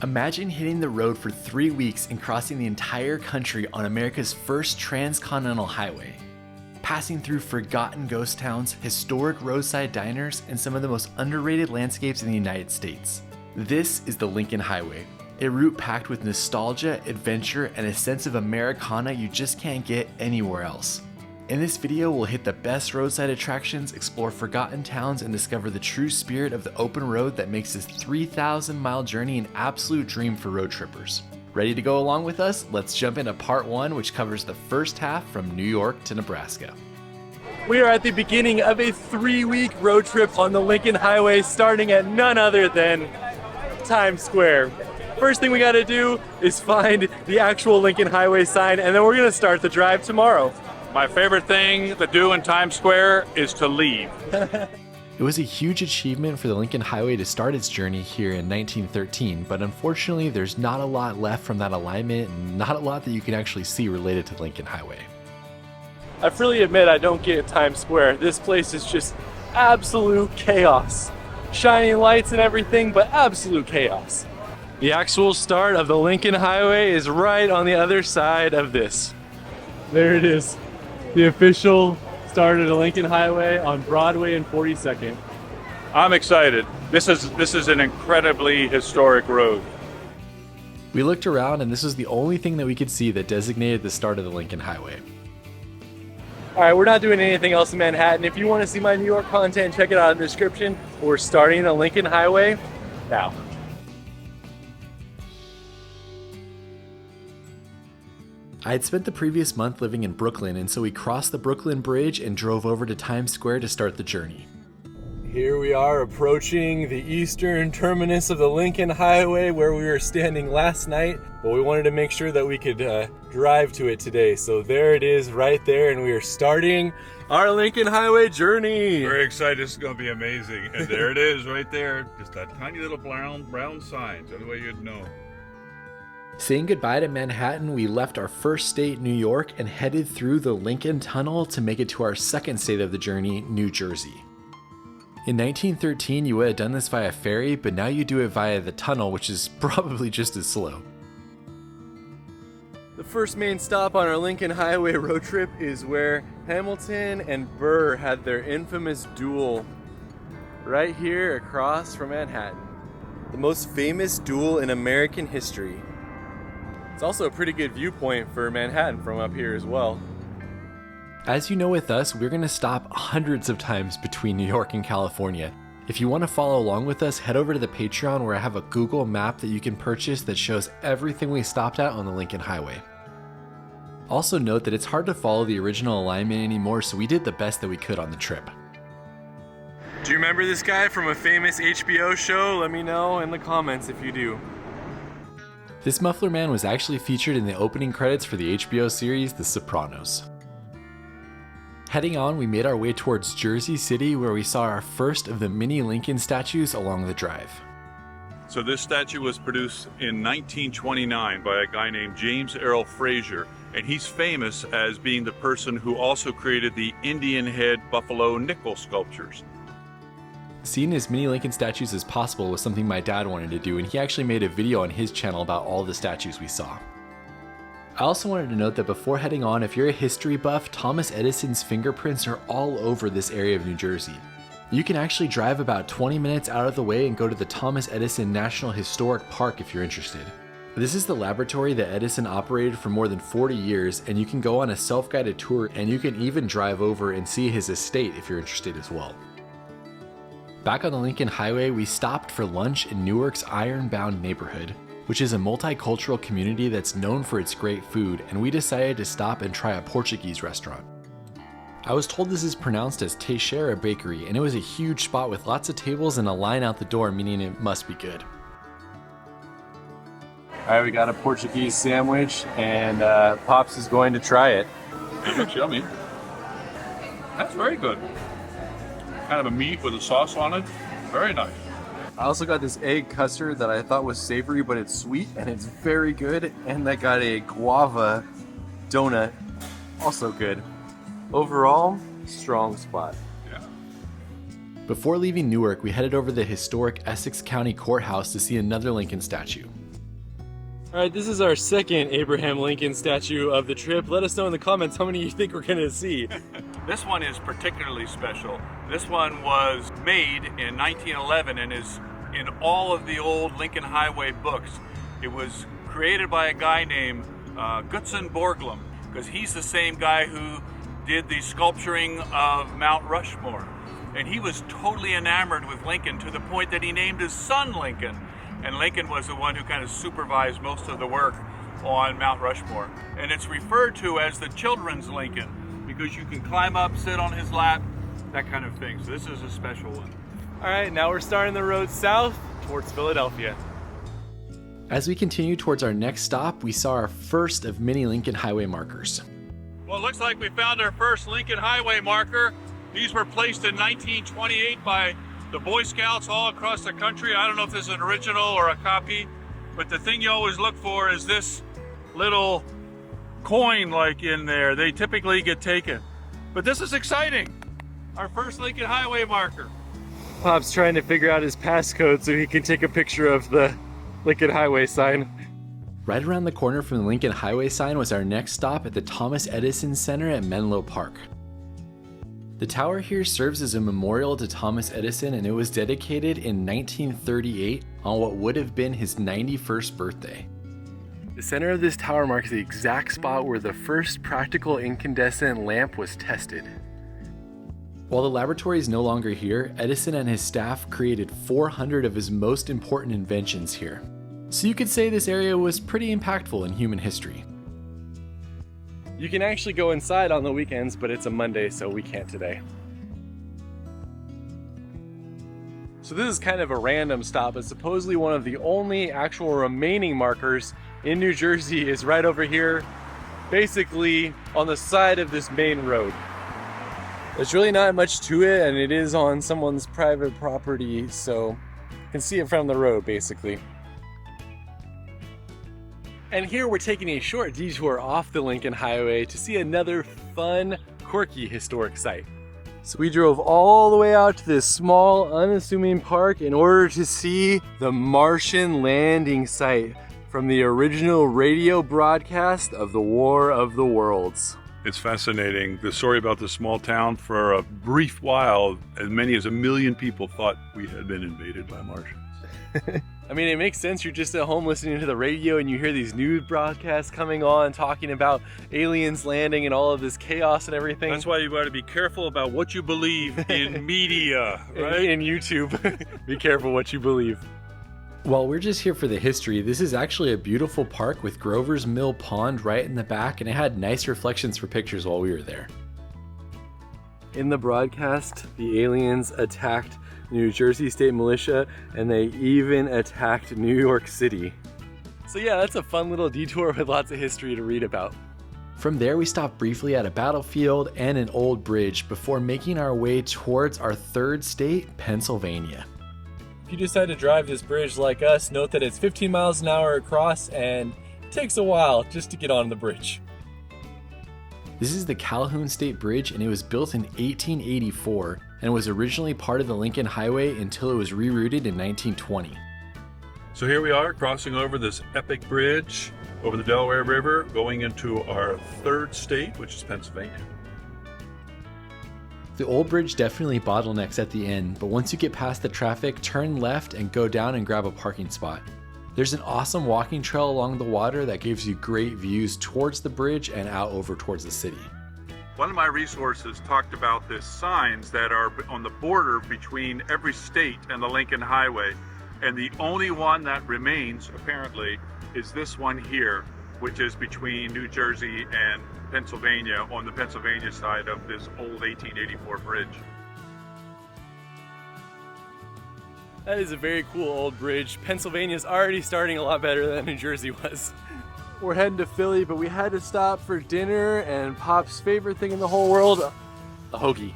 Imagine hitting the road for 3 weeks and crossing the entire country on America's first transcontinental highway. Passing through forgotten ghost towns, historic roadside diners, and some of the most underrated landscapes in the United States. This is the Lincoln Highway, a route packed with nostalgia, adventure, and a sense of Americana you just can't get anywhere else. In this video, we'll hit the best roadside attractions, explore forgotten towns, and discover the true spirit of the open road that makes this 3,000-mile journey an absolute dream for road trippers. Ready to go along with us? Let's jump into part 1, which covers the first half from New York to Nebraska. We are at the beginning of a 3-week road trip on the Lincoln Highway, starting at none other than Times Square. First thing we gotta do is find the actual Lincoln Highway sign, and then we're gonna start the drive tomorrow. My favorite thing to do in Times Square is to leave. It was a huge achievement for the Lincoln Highway to start its journey here in 1913, but unfortunately there's not a lot left from that alignment and not a lot that you can actually see related to the Lincoln Highway. I freely admit I don't get Times Square. This place is just absolute chaos. Shining lights and everything, but absolute chaos. The actual start of the Lincoln Highway is right on the other side of this. There it is. The official start of the Lincoln Highway on Broadway and 42nd. I'm excited. This is an incredibly historic road. We looked around and this was the only thing that we could see that designated the start of the Lincoln Highway. All right, we're not doing anything else in Manhattan. If you want to see my New York content, check it out in the description. We're starting the Lincoln Highway now. I had spent the previous month living in Brooklyn, and so we crossed the Brooklyn Bridge and drove over to Times Square to start the journey. Here we are approaching the eastern terminus of the Lincoln Highway where we were standing last night, but we wanted to make sure that we could drive to it today. So there it is right there, and we are starting our Lincoln Highway journey. Very excited. This is going to be amazing. And there it is right there. Just that tiny little brown sign. The only way you'd know. Saying goodbye to Manhattan, we left our first state, New York, and headed through the Lincoln Tunnel to make it to our second state of the journey, New Jersey. In 1913, you would have done this via ferry, but now you do it via the tunnel, which is probably just as slow. The first main stop on our Lincoln Highway road trip is where Hamilton and Burr had their infamous duel, right here across from Manhattan. The most famous duel in American history. It's also a pretty good viewpoint for Manhattan from up here as well. As you know with us, we're going to stop hundreds of times between New York and California. If you want to follow along with us, head over to the Patreon where I have a Google map that you can purchase that shows everything we stopped at on the Lincoln Highway. Also note that it's hard to follow the original alignment anymore, so we did the best that we could on the trip. Do you remember this guy from a famous HBO show? Let me know in the comments if you do. This muffler man was actually featured in the opening credits for the HBO series The Sopranos. Heading on, we made our way towards Jersey City where we saw our first of the mini Lincoln statues along the drive. So this statue was produced in 1929 by a guy named James Earl Frazier, and he's famous as being the person who also created the Indian head buffalo nickel sculptures. Seeing as many Lincoln statues as possible was something my dad wanted to do, and he actually made a video on his channel about all the statues we saw. I also wanted to note that before heading on, if you're a history buff, Thomas Edison's fingerprints are all over this area of New Jersey. You can actually drive about 20 minutes out of the way and go to the Thomas Edison National Historic Park if you're interested. This is the laboratory that Edison operated for more than 40 years, and you can go on a self-guided tour, and you can even drive over and see his estate if you're interested as well. Back on the Lincoln Highway, we stopped for lunch in Newark's Ironbound neighborhood, which is a multicultural community that's known for its great food, and we decided to stop and try a Portuguese restaurant. I was told this is pronounced as Teixeira Bakery, and it was a huge spot with lots of tables and a line out the door, meaning it must be good. All right, we got a Portuguese sandwich, and Pops is going to try it. It looks yummy. That's very good. Kind of a meat with a sauce on it. Very nice. I also got this egg custard that I thought was savory, but it's sweet and it's very good. And I got a guava donut, also good. Overall, strong spot. Yeah. Before leaving Newark, we headed over to the historic Essex County Courthouse to see another Lincoln statue. All right, this is our second Abraham Lincoln statue of the trip. Let us know in the comments how many you think we're gonna see. This one is particularly special. This one was made in 1911 and is in all of the old Lincoln Highway books. It was created by a guy named Gutzon Borglum, because he's the same guy who did the sculpturing of Mount Rushmore. And he was totally enamored with Lincoln to the point that he named his son Lincoln. And Lincoln was the one who kind of supervised most of the work on Mount Rushmore. And it's referred to as the children's Lincoln because you can climb up, sit on his lap, that kind of thing. So this is a special one. All right, now we're starting the road south towards Philadelphia. As we continue towards our next stop, we saw our first of many Lincoln Highway markers. Well, it looks like we found our first Lincoln Highway marker. These were placed in 1928 by the Boy Scouts all across the country. I don't know if this is an original or a copy, but the thing you always look for is this little coin like in there. They typically get taken. But this is exciting. Our first Lincoln Highway marker. Pop's trying to figure out his passcode so he can take a picture of the Lincoln Highway sign. Right around the corner from the Lincoln Highway sign was our next stop at the Thomas Edison Center at Menlo Park. The tower here serves as a memorial to Thomas Edison, and it was dedicated in 1938 on what would have been his 91st birthday. The center of this tower marks the exact spot where the first practical incandescent lamp was tested. While the laboratory is no longer here, Edison and his staff created 400 of his most important inventions here. So you could say this area was pretty impactful in human history. You can actually go inside on the weekends, but it's a Monday, so we can't today. So this is kind of a random stop, but supposedly one of the only actual remaining markers in New Jersey is right over here, basically on the side of this main road. There's really not much to it, and it is on someone's private property, so you can see it from the road, basically. And here we're taking a short detour off the Lincoln Highway to see another fun, quirky historic site. So we drove all the way out to this small, unassuming park in order to see the Martian landing site from the original radio broadcast of the War of the Worlds. It's fascinating. The story about the small town, for a brief while, as many as 1 million people thought we had been invaded by Martians. I mean, it makes sense. You're just at home listening to the radio and you hear these news broadcasts coming on talking about aliens landing and all of this chaos and everything. That's why you got to be careful about what you believe in media, right? In YouTube. Be careful what you believe. While we're just here for the history, this is actually a beautiful park with Grover's Mill Pond right in the back, and it had nice reflections for pictures while we were there. In the broadcast, the aliens attacked New Jersey State Militia, and they even attacked New York City. So yeah, that's a fun little detour with lots of history to read about. From there, we stopped briefly at a battlefield and an old bridge before making our way towards our third state, Pennsylvania. If you decide to drive this bridge like us, note that it's 15 miles an hour across and it takes a while just to get on the bridge. This is the Calhoun State Bridge, and it was built in 1884 and was originally part of the Lincoln Highway until it was rerouted in 1920. So here we are crossing over this epic bridge over the Delaware River, going into our third state, which is Pennsylvania. The old bridge definitely bottlenecks at the end, but once you get past the traffic, turn left and go down and grab a parking spot. There's an awesome walking trail along the water that gives you great views towards the bridge and out over towards the city. One of my resources talked about the signs that are on the border between every state and the Lincoln Highway, and the only one that remains, apparently, is this one here, which is between New Jersey and Pennsylvania on the Pennsylvania side of this old 1884 bridge. That is a very cool old bridge. Pennsylvania's already starting a lot better than New Jersey was. We're heading to Philly, but we had to stop for dinner and Pop's favorite thing in the whole world, a hoagie.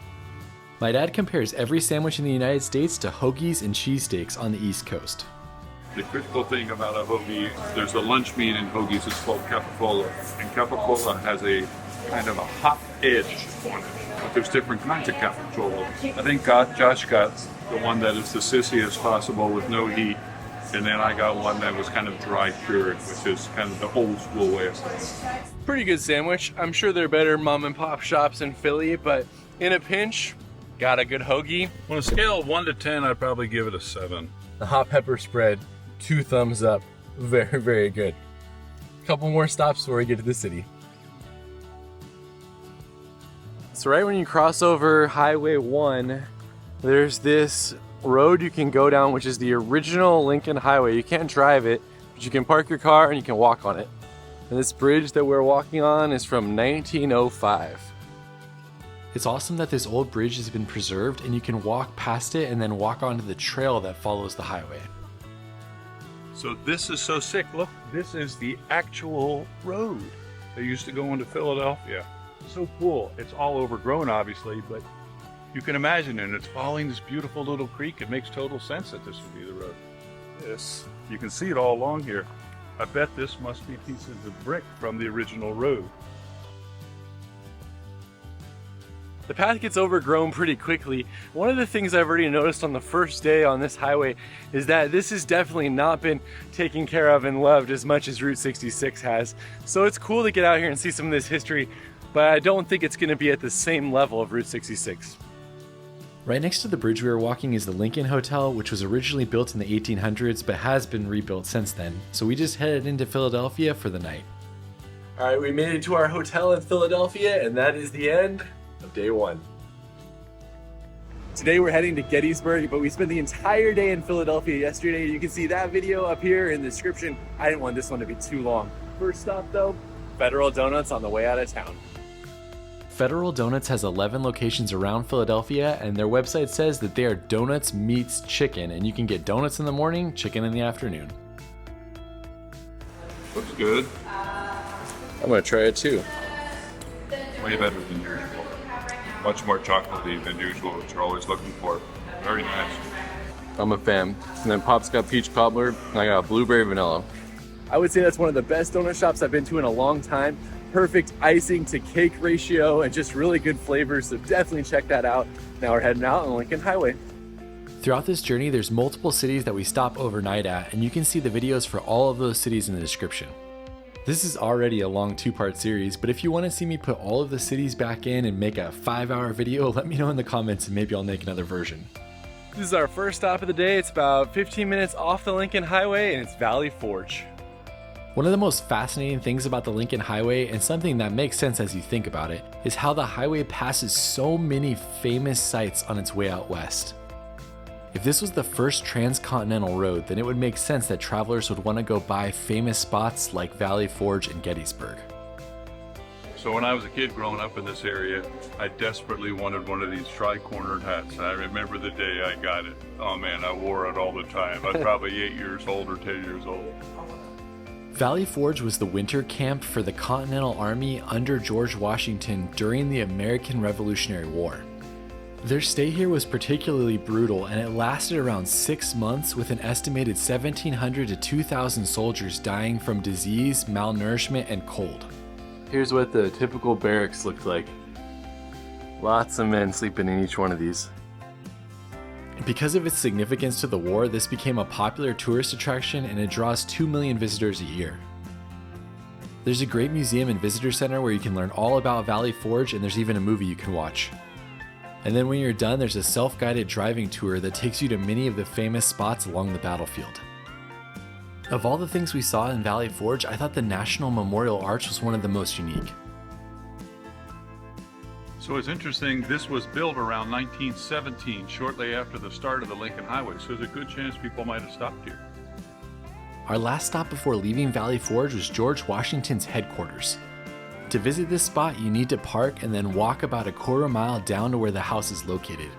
My dad compares every sandwich in the United States to hoagies and cheesesteaks on the East Coast. The critical thing about a hoagie, there's a lunch meat in hoagies, it's called capicola. And capicola has a kind of a hot edge on it. But there's different kinds of capicola. I think Josh got the one that is the sissiest possible with no heat. And then I got one that was kind of dry cured, which is kind of the old school way of saying it. Pretty good sandwich. I'm sure there are better mom and pop shops in Philly, but in a pinch, got a good hoagie. On a scale of 1 to 10, I'd probably give it a 7. The hot pepper spread, 2 thumbs up. Very, very good. Couple more stops before we get to the city. So right when you cross over Highway 1, there's this road you can go down, which is the original Lincoln Highway. You can't drive it, but you can park your car and you can walk on it. And this bridge that we're walking on is from 1905. It's awesome that this old bridge has been preserved and you can walk past it and then walk onto the trail that follows the highway. So this is so sick. Look, this is the actual road that used to go into Philadelphia. So cool. It's all overgrown, obviously, but you can imagine it. It's following this beautiful little creek. It makes total sense that this would be the road. This, you can see it all along here. I bet this must be pieces of brick from the original road. The path gets overgrown pretty quickly. One of the things I've already noticed on the first day on this highway is that this has definitely not been taken care of and loved as much as Route 66 has. So it's cool to get out here and see some of this history, but I don't think it's going to be at the same level of Route 66. Right next to the bridge we were walking is the Lincoln Hotel, which was originally built in the 1800s but has been rebuilt since then. So we just headed into Philadelphia for the night. All right, we made it to our hotel in Philadelphia, and that is the end of day 1. Today we're heading to Gettysburg, but we spent the entire day in Philadelphia yesterday. You can see that video up here in the description. I didn't want this one to be too long. First stop though, Federal Donuts on the way out of town. Federal Donuts has 11 locations around Philadelphia, and their website says that they are donuts meets chicken, and you can get donuts in the morning, chicken in the afternoon. Looks good. I'm gonna try it too. Way better than usual. Much more chocolatey than usual, which you're always looking for. Very nice. I'm a fan. And then Pop's got peach cobbler, and I got blueberry vanilla. I would say that's one of the best donut shops I've been to in a long time. Perfect icing to cake ratio and just really good flavors, so definitely check that out. Now we're heading out on Lincoln Highway. Throughout this journey, there's multiple cities that we stop overnight at, and you can see the videos for all of those cities in the description. This is already a long 2-part series, but if you want to see me put all of the cities back in and make a 5-hour video, let me know in the comments and maybe I'll make another version. This is our first stop of the day. It's about 15 minutes off the Lincoln Highway, and it's Valley Forge. One of the most fascinating things about the Lincoln Highway, and something that makes sense as you think about it, is how the highway passes so many famous sites on its way out west. If this was the first transcontinental road, then it would make sense that travelers would want to go by famous spots like Valley Forge and Gettysburg. So when I was a kid growing up in this area, I desperately wanted one of these tri-cornered hats. I remember the day I got it. Oh man, I wore it all the time. I was probably 8 years old or 10 years old. Valley Forge was the winter camp for the Continental Army under George Washington during the American Revolutionary War. Their stay here was particularly brutal, and it lasted around 6 months, with an estimated 1,700 to 2,000 soldiers dying from disease, malnourishment, and cold. Here's what the typical barracks looked like. Lots of men sleeping in each one of these. Because of its significance to the war, this became a popular tourist attraction, and it draws 2 million visitors a year. There's a great museum and visitor center where you can learn all about Valley Forge, and there's even a movie you can watch. And then when you're done, there's a self-guided driving tour that takes you to many of the famous spots along the battlefield. Of all the things we saw in Valley Forge, I thought the National Memorial Arch was one of the most unique. So it's interesting, this was built around 1917, shortly after the start of the Lincoln Highway, so there's a good chance people might have stopped here. Our last stop before leaving Valley Forge was George Washington's headquarters. To visit this spot, you need to park and then walk about a quarter mile down to where the house is located.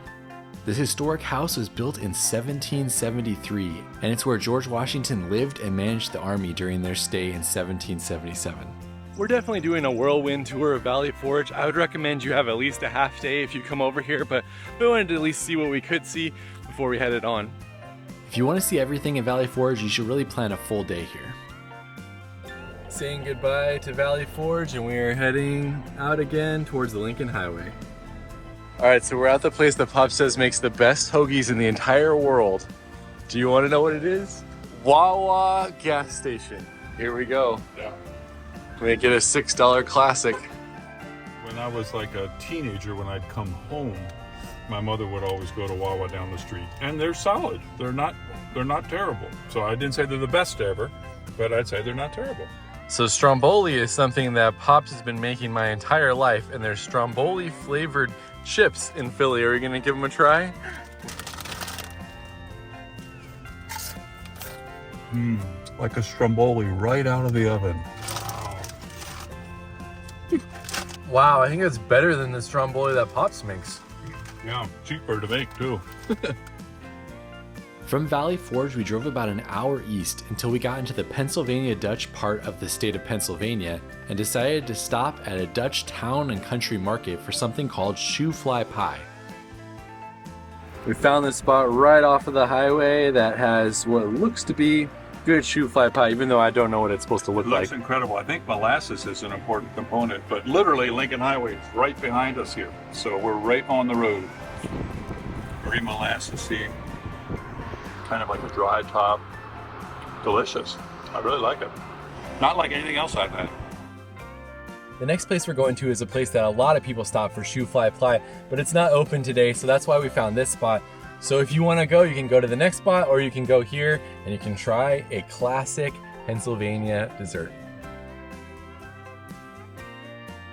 This historic house was built in 1773, and it's where George Washington lived and managed the army during their stay in 1777. We're definitely doing a whirlwind tour of Valley Forge. I would recommend you have at least a half day if you come over here, but we wanted to at least see what we could see before we headed on. If you want to see everything in Valley Forge, you should really plan a full day here. Saying goodbye to Valley Forge, and we are heading out again towards the Lincoln Highway. All right, so we're at the place that Pop says makes the best hoagies in the entire world. Do you want to know what it is? Wawa gas station. Here we go. Yeah. We get a $6 classic. When I was like a teenager, when I'd come home, my mother would always go to Wawa down the street, and they're solid. They're not terrible. So I didn't say they're the best ever, but I'd say they're not terrible. So Stromboli is something that Pops has been making my entire life, and there's Stromboli flavored chips in Philly. Are we gonna give them a try? Like a Stromboli right out of the oven. Wow, I think it's better than the Stromboli that Pops makes. Yeah, cheaper to make too. From Valley Forge, we drove about an hour east until we got into the Pennsylvania Dutch part of the state of Pennsylvania and decided to stop at a Dutch town and country market for something called shoe fly pie. We found this spot right off of the highway that has what looks to be good shoe fly pie, even though I don't know what it's supposed to look It looks like. incredible. I think molasses is an important component, but literally Lincoln Highway is right behind us here. So we're right on the road. Very molassesy, kind of like a dry top. Delicious. I really like it. Not like anything else I've had. The next place we're going to is a place that a lot of people stop for shoe fly pie, but it's not open today, so that's why we found this spot. So if you want to go, you can go to the next spot, or you can go here and you can try a classic Pennsylvania dessert.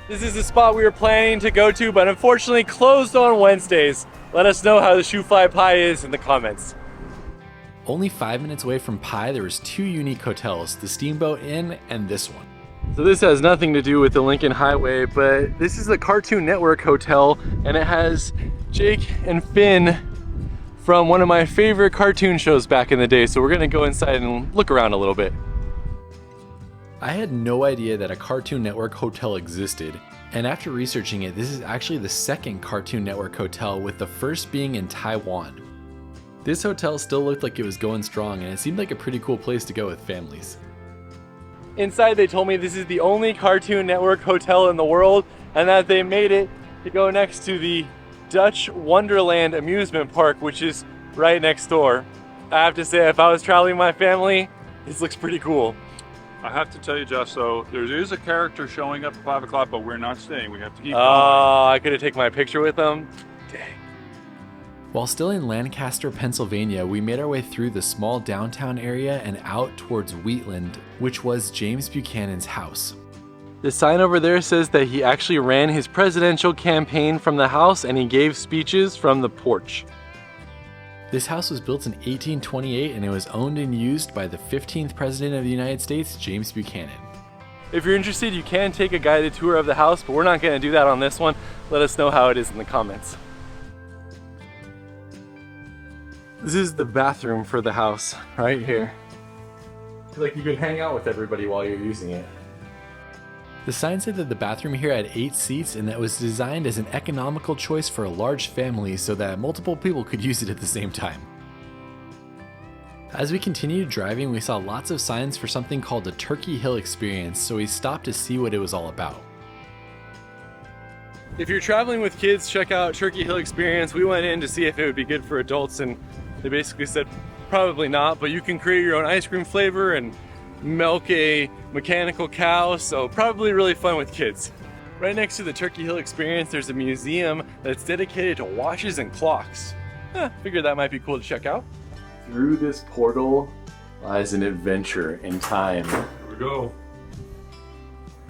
This is the spot we were planning to go to, but unfortunately closed on Wednesdays. Let us know how the shoe fly pie is in the comments. Only 5 minutes away from Pie, there was 2 unique hotels, the Steamboat Inn and this one. So this has nothing to do with the Lincoln Highway, but this is the Cartoon Network Hotel, and it has Jake and Finn from one of my favorite cartoon shows back in the day. So we're gonna go inside and look around a little bit. I had no idea that a Cartoon Network hotel existed, and after researching it, this is actually the second Cartoon Network hotel, with the first being in Taiwan. This hotel still looked like it was going strong, and it seemed like a pretty cool place to go with families. Inside they told me this is the only Cartoon Network hotel in the world, and that they made it to go next to the Dutch Wonderland amusement park, which is right next door. I have to say, if I was traveling with my family, this looks pretty cool. I have to tell you, Josh, so there is a character showing up at 5 o'clock, but we're not staying. We have to keep going. I could have taken my picture with them. Dang. While still in Lancaster, Pennsylvania, we made our way through the small downtown area and out towards Wheatland, which was James Buchanan's house. The sign over there says that he actually ran his presidential campaign from the house, and he gave speeches from the porch. This house was built in 1828 and it was owned and used by the 15th President of the United States, James Buchanan. If you're interested, you can take a guided tour of the house, but we're not going to do that on this one. Let us know how it is in the comments. This is the bathroom for the house, right here. I feel like you could hang out with everybody while you're using it. The sign said that the bathroom here had 8 seats and that it was designed as an economical choice for a large family so that multiple people could use it at the same time. As we continued driving, we saw lots of signs for something called the Turkey Hill Experience, so we stopped to see what it was all about. If you're traveling with kids, check out Turkey Hill Experience. We went in to see if it would be good for adults, and they basically said probably not, but you can create your own ice cream flavor and milk a mechanical cow, so probably really fun with kids. Right next to the Turkey Hill Experience, there's a museum that's dedicated to watches and clocks. Figured that might be cool to check out. Through this portal lies an adventure in time. Here we go.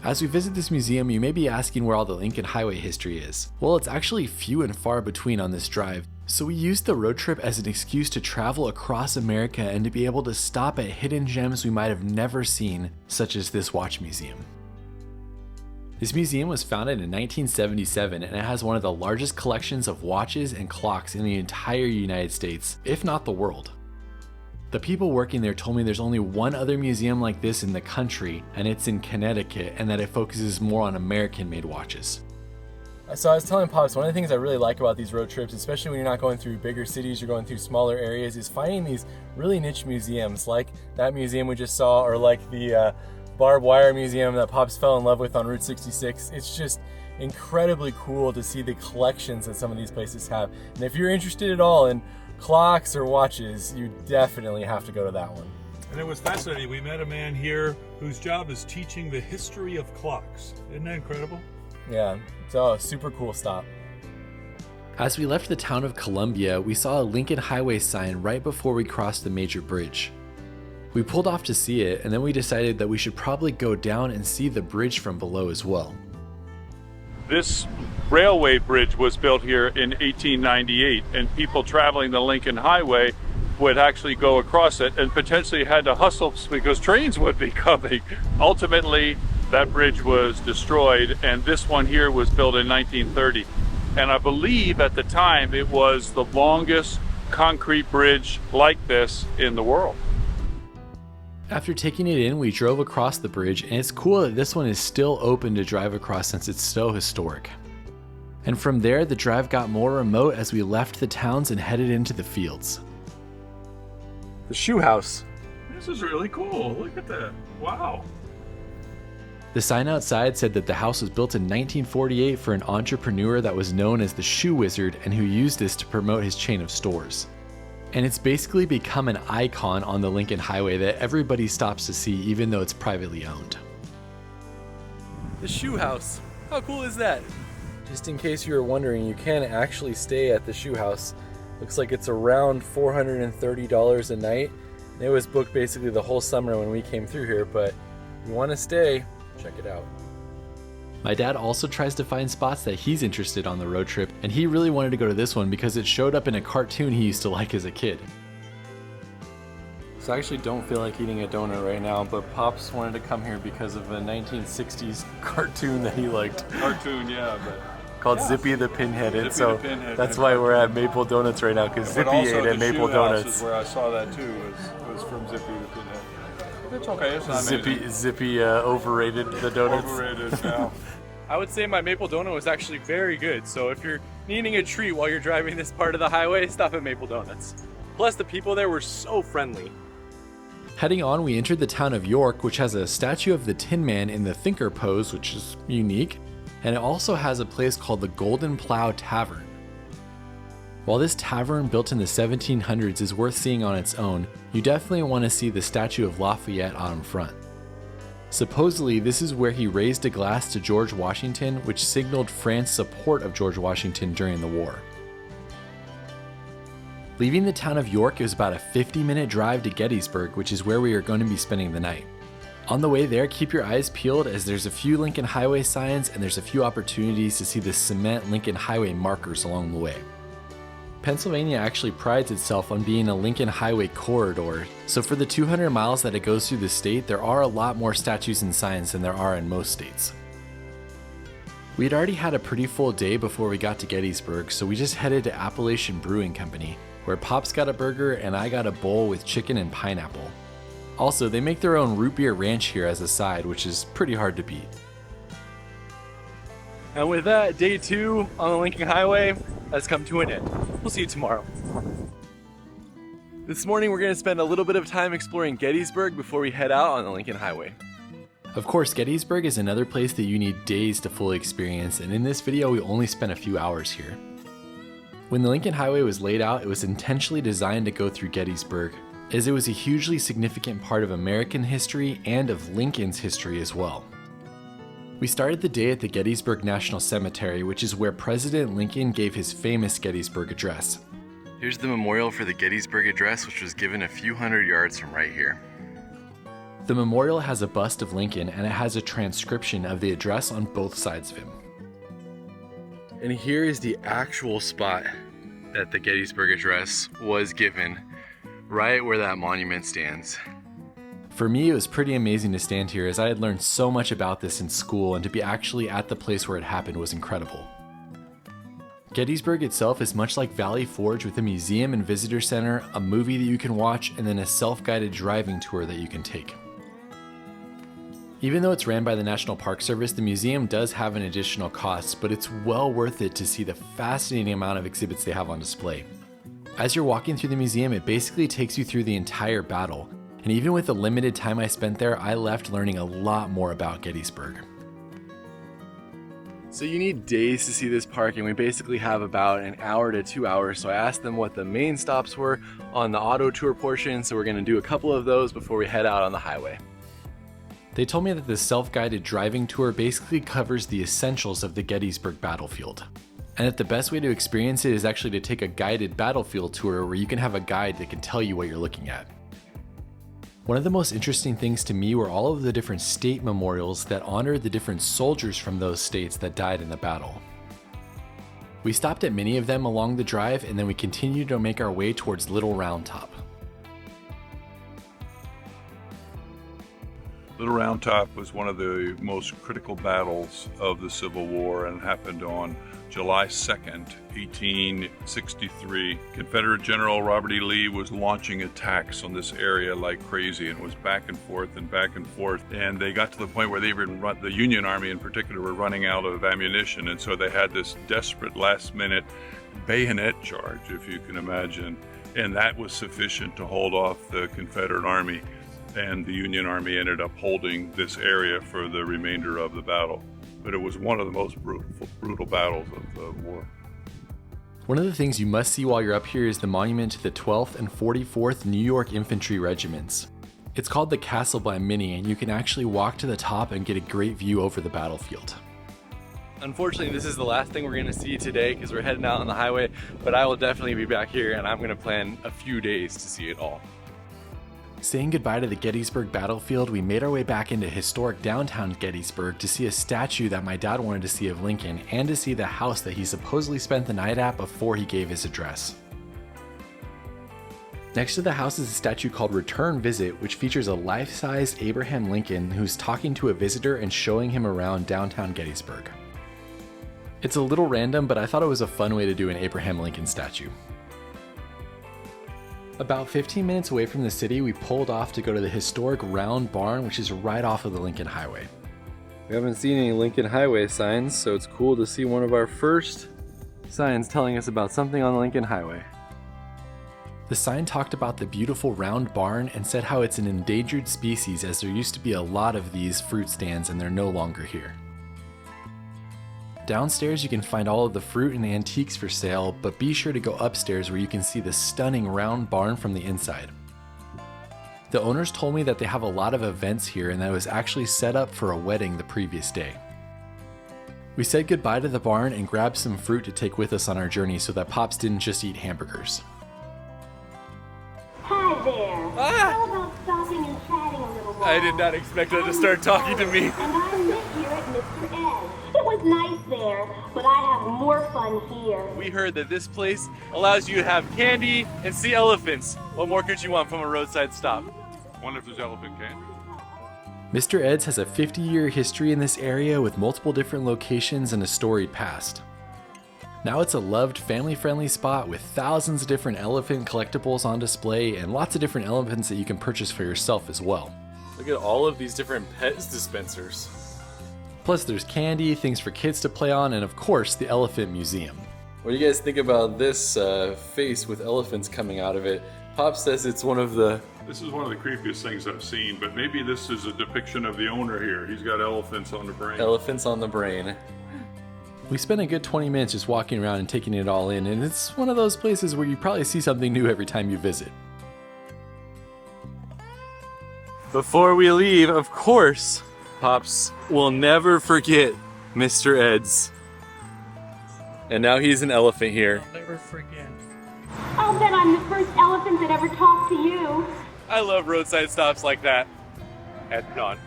As we visit this museum, you may be asking where all the Lincoln Highway history is. Well, it's actually few and far between on this drive, so we used the road trip as an excuse to travel across America and to be able to stop at hidden gems we might have never seen, such as this watch museum. This museum was founded in 1977 and it has one of the largest collections of watches and clocks in the entire United States, if not the world. The people working there told me there's only one other museum like this in the country, and it's in Connecticut, and that it focuses more on American-made watches. So I was telling Pops, one of the things I really like about these road trips, especially when you're not going through bigger cities, you're going through smaller areas, is finding these really niche museums, like that museum we just saw, or like the barbed wire museum that Pops fell in love with on Route 66. It's just incredibly cool to see the collections that some of these places have. And if you're interested at all in clocks or watches, you definitely have to go to that one. And it was fascinating. We met a man here whose job is teaching the history of clocks. Isn't that incredible? Yeah, it's a super cool stop. As we left the town of Columbia, we saw a Lincoln Highway sign right before we crossed the major bridge. We pulled off to see it, and then we decided that we should probably go down and see the bridge from below as well. This railway bridge was built here in 1898, and people traveling the Lincoln Highway would actually go across it and potentially had to hustle because trains would be coming. Ultimately, that bridge was destroyed, and this one here was built in 1930. And I believe at the time it was the longest concrete bridge like this in the world. After taking it in, we drove across the bridge, and it's cool that this one is still open to drive across since it's so historic. And from there, the drive got more remote as we left the towns and headed into the fields. The shoe house. This is really cool. Look at that. Wow. The sign outside said that the house was built in 1948 for an entrepreneur that was known as the Shoe Wizard and who used this to promote his chain of stores. And it's basically become an icon on the Lincoln Highway that everybody stops to see even though it's privately owned. The shoe house. How cool is that? Just in case you were wondering, you can actually stay at the shoe house. Looks like it's around $430 a night. It was booked basically the whole summer when we came through here, but if you want to stay, check it out. My dad also tries to find spots that he's interested on the road trip, and he really wanted to go to this one because it showed up in a cartoon he used to like as a kid. So I actually don't feel like eating a donut right now, but Pops wanted to come here because of a 1960s cartoon that he liked. Cartoon, yeah, but Called Zippy the Pinhead, and Zippy so the Pinhead. that's why we're at Maple Donuts right now, because Zippy ate at Maple Donuts. Is where I saw that too, was from Zippy the Pinhead. It's okay, it's not amazing. Zippy overrated the donuts. Overrated now. I would say my maple donut was actually very good, so if you're needing a treat while you're driving this part of the highway, stop at Maple Donuts. Plus, the people there were so friendly. Heading on, we entered the town of York, which has a statue of the Tin Man in the thinker pose, which is unique, and it also has a place called the Golden Plow Tavern. While this tavern built in the 1700s is worth seeing on its own, you definitely want to see the statue of Lafayette on front. Supposedly, this is where he raised a glass to George Washington, which signaled France's support of George Washington during the war. Leaving the town of York, it was about a 50-minute drive to Gettysburg, which is where we are going to be spending the night. On the way there, keep your eyes peeled as there's a few Lincoln Highway signs and there's a few opportunities to see the cement Lincoln Highway markers along the way. Pennsylvania actually prides itself on being a Lincoln Highway corridor, so for the 200 miles that it goes through the state, there are a lot more statues and signs than there are in most states. We had already had a pretty full day before we got to Gettysburg, so we just headed to Appalachian Brewing Company, where Pops got a burger and I got a bowl with chicken and pineapple. Also, they make their own root beer ranch here as a side, which is pretty hard to beat. And with that, day 2 on the Lincoln Highway has come to an end. We'll see you tomorrow. This morning we're going to spend a little bit of time exploring Gettysburg before we head out on the Lincoln Highway. Of course, Gettysburg is another place that you need days to fully experience, and in this video we only spent a few hours here. When the Lincoln Highway was laid out, it was intentionally designed to go through Gettysburg, as it was a hugely significant part of American history and of Lincoln's history as well. We started the day at the Gettysburg National Cemetery, which is where President Lincoln gave his famous Gettysburg Address. Here's the memorial for the Gettysburg Address, which was given a few hundred yards from right here. The memorial has a bust of Lincoln, and it has a transcription of the address on both sides of him. And here is the actual spot that the Gettysburg Address was given, right where that monument stands. For me, it was pretty amazing to stand here, as I had learned so much about this in school, and to be actually at the place where it happened was incredible. Gettysburg itself is much like Valley Forge, with a museum and visitor center, a movie that you can watch, and then a self-guided driving tour that you can take. Even though it's ran by the National Park Service, the museum does have an additional cost, but it's well worth it to see the fascinating amount of exhibits they have on display. As you're walking through the museum, it basically takes you through the entire battle, and even with the limited time I spent there, I left learning a lot more about Gettysburg. So you need days to see this park, and we basically have about an hour to 2 hours. So I asked them what the main stops were on the auto tour portion. So we're gonna do a couple of those before we head out on the highway. They told me that the self-guided driving tour basically covers the essentials of the Gettysburg battlefield. And that the best way to experience it is actually to take a guided battlefield tour where you can have a guide that can tell you what you're looking at. One of the most interesting things to me were all of the different state memorials that honor the different soldiers from those states that died in the battle. We stopped at many of them along the drive, and then we continued to make our way towards Little Round Top. Little Round Top was one of the most critical battles of the Civil War and happened on July 2nd, 1863. Confederate General Robert E. Lee was launching attacks on this area like crazy, and it was back and forth and back and forth. And they got to the point where the Union Army in particular were running out of ammunition, and so they had this desperate last-minute bayonet charge, if you can imagine. And that was sufficient to hold off the Confederate Army. And the Union Army ended up holding this area for the remainder of the battle. But it was one of the most brutal battles of the war. One of the things you must see while you're up here is the monument to the 12th and 44th New York Infantry Regiments. It's called the Castle by Many, and you can actually walk to the top and get a great view over the battlefield. Unfortunately, this is the last thing we're going to see today because we're heading out on the highway, but I will definitely be back here, and I'm going to plan a few days to see it all. Saying goodbye to the Gettysburg battlefield, we made our way back into historic downtown Gettysburg to see a statue that my dad wanted to see of Lincoln and to see the house that he supposedly spent the night at before he gave his address. Next to the house is a statue called Return Visit, which features a life-sized Abraham Lincoln who's talking to a visitor and showing him around downtown Gettysburg. It's a little random, but I thought it was a fun way to do an Abraham Lincoln statue. About 15 minutes away from the city, we pulled off to go to the historic Round Barn, which is right off of the Lincoln Highway. We haven't seen any Lincoln Highway signs, so it's cool to see one of our first signs telling us about something on the Lincoln Highway. The sign talked about the beautiful round barn and said how it's an endangered species, as there used to be a lot of these fruit stands and they're no longer here. Downstairs you can find all of the fruit and antiques for sale, but be sure to go upstairs where you can see the stunning round barn from the inside. The owners told me that they have a lot of events here and that it was actually set up for a wedding the previous day. We said goodbye to the barn and grabbed some fruit to take with us on our journey so that Pops didn't just eat hamburgers. Hi there. How about stopping and chatting a little while? I did not expect her to start talking to me. And I live here at Mr. Ed. It was nice there, but I have more fun here. We heard that this place allows you to have candy and see elephants. What more could you want from a roadside stop? Wonder if there's elephant candy. Mr. Ed's has a 50-year history in this area with multiple different locations and a storied past. Now it's a loved, family-friendly spot with thousands of different elephant collectibles on display and lots of different elephants that you can purchase for yourself as well. Look at all of these different pets dispensers. Plus there's candy, things for kids to play on, and of course the Elephant Museum. What do you guys think about this face with elephants coming out of it? Pop says it's one of the... This is one of the creepiest things I've seen, but maybe this is a depiction of the owner here. He's got elephants on the brain. Elephants on the brain. We spent a good 20 minutes just walking around and taking it all in, and it's one of those places where you probably see something new every time you visit. Before we leave, of course, Pops will never forget Mr. Ed's. And now he's an elephant here. I'll never forget. I'll bet I'm the first elephant that ever talked to you. I love roadside stops like that. Heading on.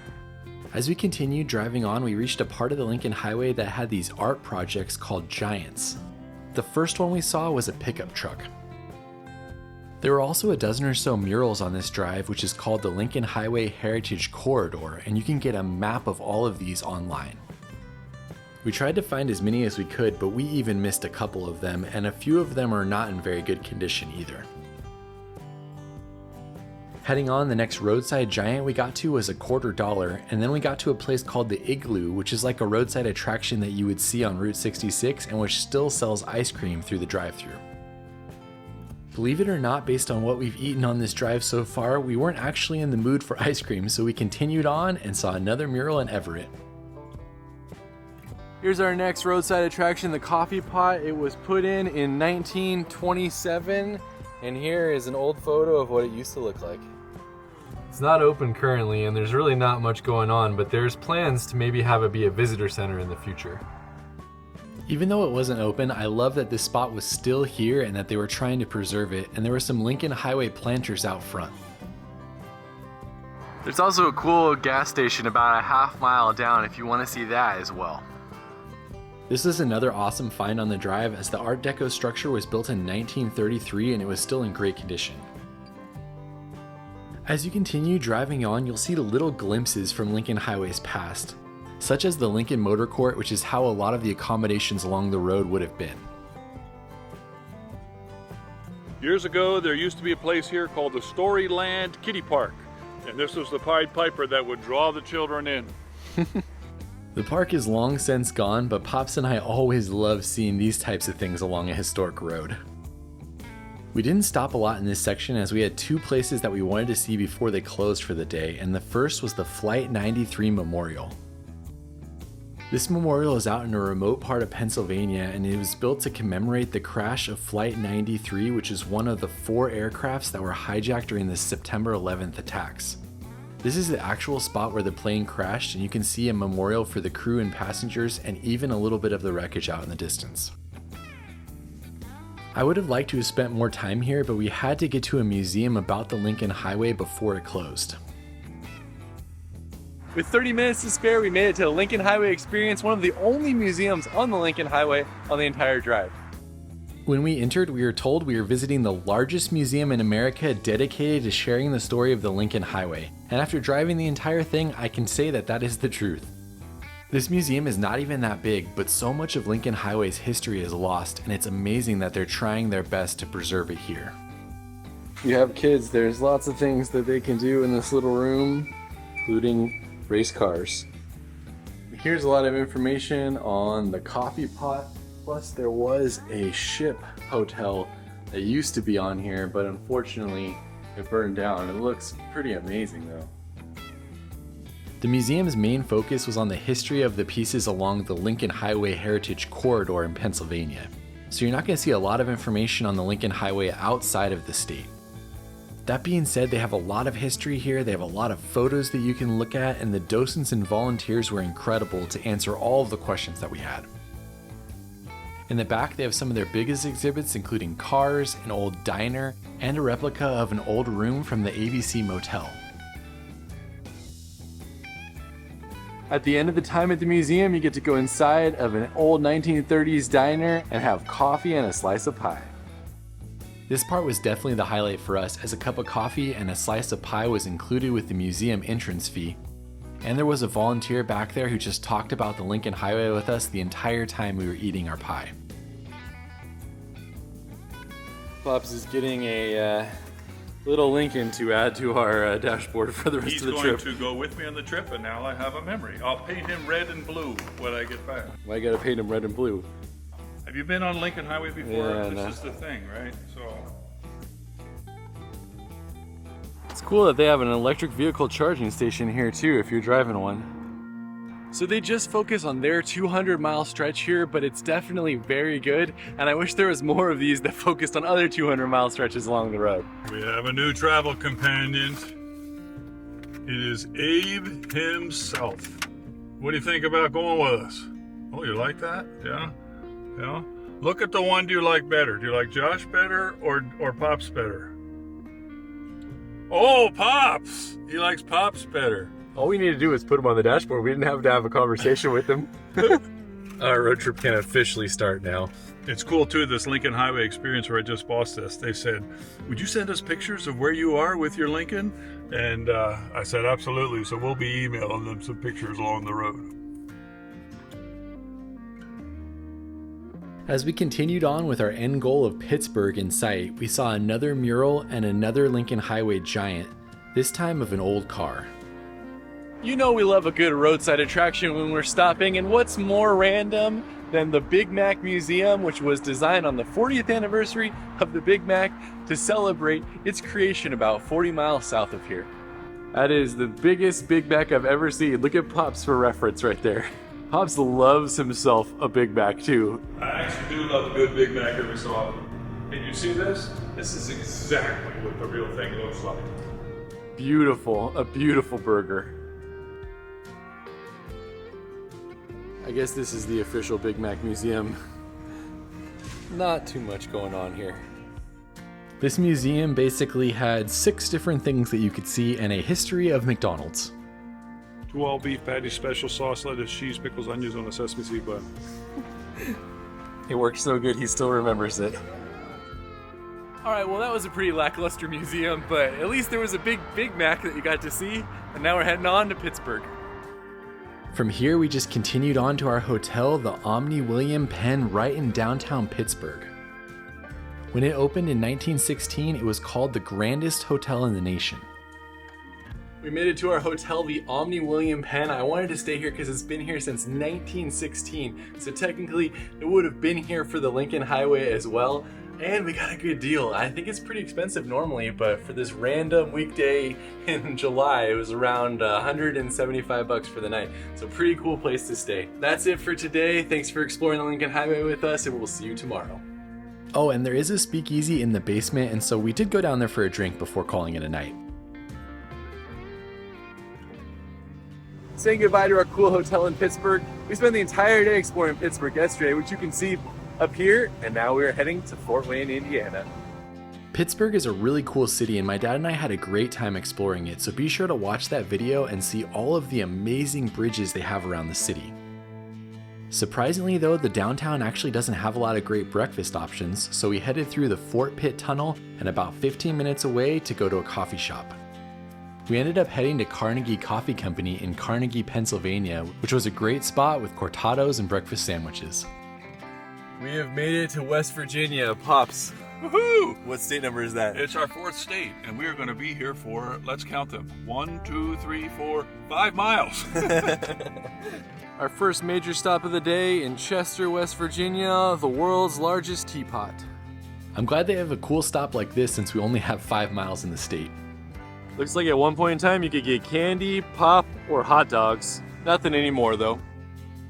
As we continued driving on, we reached a part of the Lincoln Highway that had these art projects called giants. The first one we saw was a pickup truck. There were also a dozen or so murals on this drive, which is called the Lincoln Highway Heritage Corridor, and you can get a map of all of these online. We tried to find as many as we could, but we even missed a couple of them, and a few of them are not in very good condition either. Heading on, the next roadside giant we got to was $0.25, and then we got to a place called the Igloo, which is like a roadside attraction that you would see on Route 66 and which still sells ice cream through the drive-thru. Believe it or not, based on what we've eaten on this drive so far, we weren't actually in the mood for ice cream, so we continued on and saw another mural in Everett. Here's our next roadside attraction, the coffee pot. It was put in 1927, and here is an old photo of what it used to look like. It's not open currently, and there's really not much going on, but there's plans to maybe have it be a visitor center in the future. Even though it wasn't open, I love that this spot was still here and that they were trying to preserve it, and there were some Lincoln Highway planters out front. There's also a cool gas station about a half mile down if you want to see that as well. This is another awesome find on the drive, as the Art Deco structure was built in 1933 and it was still in great condition. As you continue driving on, you'll see little glimpses from Lincoln Highway's past, such as the Lincoln Motor Court, which is how a lot of the accommodations along the road would have been. Years ago, there used to be a place here called the Storyland Kiddie Park, and this was the Pied Piper that would draw the children in. The park is long since gone, but Pops and I always love seeing these types of things along a historic road. We didn't stop a lot in this section, as we had two places that we wanted to see before they closed for the day, and the first was the Flight 93 Memorial. This memorial is out in a remote part of Pennsylvania, and it was built to commemorate the crash of Flight 93, which is one of the 4 aircrafts that were hijacked during the September 11th attacks. This is the actual spot where the plane crashed, and you can see a memorial for the crew and passengers, and even a little bit of the wreckage out in the distance. I would have liked to have spent more time here, but we had to get to a museum about the Lincoln Highway before it closed. With 30 minutes to spare, we made it to the Lincoln Highway Experience, one of the only museums on the Lincoln Highway on the entire drive. When we entered, we were told we were visiting the largest museum in America dedicated to sharing the story of the Lincoln Highway, and after driving the entire thing, I can say that that is the truth. This museum is not even that big, but so much of Lincoln Highway's history is lost, and it's amazing that they're trying their best to preserve it here. If you have kids, there's lots of things that they can do in this little room, including race cars. Here's a lot of information on the coffee pot. Plus, there was a ship hotel that used to be on here, but unfortunately it burned down. It looks pretty amazing though. The museum's main focus was on the history of the pieces along the Lincoln Highway Heritage Corridor in Pennsylvania, so you're not going to see a lot of information on the Lincoln Highway outside of the state. That being said, they have a lot of history here, they have a lot of photos that you can look at, and the docents and volunteers were incredible to answer all of the questions that we had. In the back, they have some of their biggest exhibits, including cars, an old diner, and a replica of an old room from the ABC Motel. At the end of the time at the museum, you get to go inside of an old 1930s diner and have coffee and a slice of pie. This part was definitely the highlight for us, as a cup of coffee and a slice of pie was included with the museum entrance fee. And there was a volunteer back there who just talked about the Lincoln Highway with us the entire time we were eating our pie. Pops is getting a little Lincoln to add to our dashboard for the rest of the trip. He's going to go with me on the trip, and now I have a memory. I'll paint him red and blue when I get back. Why gotta paint him red and blue? Have you been on Lincoln Highway before? Yeah, this is the thing, right? So it's cool that they have an electric vehicle charging station here too if you're driving one. So they just focus on their 200-mile stretch here, but it's definitely very good, and I wish there was more of these that focused on other 200-mile stretches along the road. we have a new travel companion. It is Abe himself. What do you think about going with us? Oh, you like that? Yeah? Yeah? Look at the one you like better. Do you like Josh better or Pops better? Oh, Pops! He likes Pops better. All we need to do is put him on the dashboard. We didn't have to have a conversation with him. Our road trip can officially start now. It's cool too, this Lincoln Highway Experience where I just bought this. They said, would you send us pictures of where you are with your Lincoln? And I said, absolutely. So we'll be emailing them some pictures along the road. As we continued on with our end goal of Pittsburgh in sight, we saw another mural and another Lincoln Highway giant, this time of an old car. You know we love a good roadside attraction when we're stopping, and what's more random than the Big Mac Museum, which was designed on the 40th anniversary of the Big Mac to celebrate its creation about 40 miles south of here. That is the biggest Big Mac I've ever seen. Look at Pops for reference right there. Pops loves himself a Big Mac too. I actually do love a good Big Mac every so often. And you see this? This is exactly what the real thing looks like. Beautiful, a beautiful burger. I guess this is the official Big Mac museum. Not too much going on here. This museum basically had 6 different things that you could see and a history of McDonald's. 2 all beef patties, special sauce, lettuce, cheese, pickles, onions on a sesame seed bun. It worked so good, he still remembers it. Alright, well that was a pretty lackluster museum, but at least there was a big Big Mac that you got to see, and now we're heading on to Pittsburgh. From here, we just continued on to our hotel, the Omni William Penn, right in downtown Pittsburgh. When it opened in 1916, it was called the grandest hotel in the nation. We made it to our hotel, the Omni William Penn. I wanted to stay here because it's been here since 1916, so technically it would have been here for the Lincoln Highway as well. And we got a good deal. I think it's pretty expensive normally, but for this random weekday in July, it was around $175 for the night. So pretty cool place to stay. That's it for today. Thanks for exploring the Lincoln Highway with us, and we'll see you tomorrow. Oh, and there is a speakeasy in the basement, and so we did go down there for a drink before calling it a night. Saying goodbye to our cool hotel in Pittsburgh. We spent the entire day exploring Pittsburgh yesterday, which you can see up here, and now we're heading to Fort Wayne, Indiana. Pittsburgh is a really cool city, and my dad and I had a great time exploring it, so be sure to watch that video and see all of the amazing bridges they have around the city. Surprisingly though, the downtown actually doesn't have a lot of great breakfast options, so we headed through the Fort Pitt Tunnel and about 15 minutes away to go to a coffee shop. We ended up heading to Carnegie Coffee Company in Carnegie, Pennsylvania, which was a great spot with cortados and breakfast sandwiches. We have made it to West Virginia. Pops, Woohoo! what state number is that? It's our 4th state, and we are going to be here for, let's count them, 1, 2, 3, 4, 5 miles. Our first major stop of the day in Chester, West Virginia, the world's largest teapot. I'm glad they have a cool stop like this since we only have 5 miles in the state. Looks like at one point in time you could get candy, pop, or hot dogs. Nothing anymore though.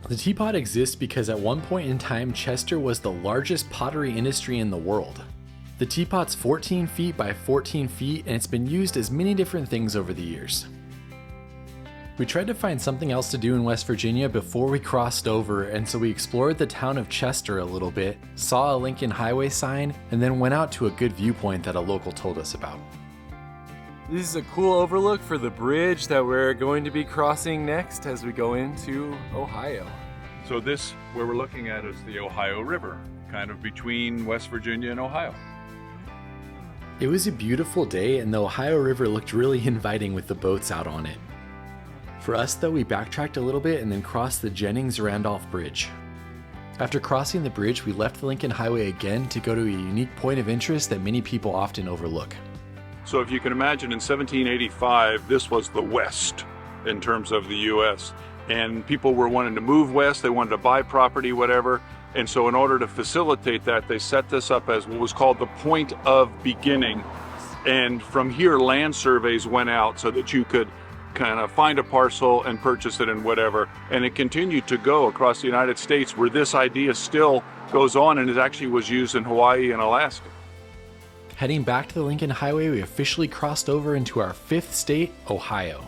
The teapot exists because at one point in time, Chester was the largest pottery industry in the world. The teapot's 14 feet by 14 feet, and it's been used as many different things over the years. We tried to find something else to do in West Virginia before we crossed over, and so we explored the town of Chester a little bit, saw a Lincoln Highway sign, and then went out to a good viewpoint that a local told us about. This is a cool overlook for the bridge that we're going to be crossing next as we go into Ohio. So this, where we're looking at, is the Ohio River, kind of between West Virginia and Ohio. It was a beautiful day, and the Ohio River looked really inviting with the boats out on it. For us though, we backtracked a little bit and then crossed the Jennings-Randolph Bridge. After crossing the bridge, we left the Lincoln Highway again to go to a unique point of interest that many people often overlook. So if you can imagine, in 1785, this was the West in terms of the U.S. And people were wanting to move west, they wanted to buy property, whatever. And so in order to facilitate that, they set this up as what was called the point of beginning. And from here, land surveys went out so that you could kind of find a parcel and purchase it and whatever. And it continued to go across the United States, where this idea still goes on, and it actually was used in Hawaii and Alaska. Heading back to the Lincoln Highway, we officially crossed over into our 5th state, Ohio.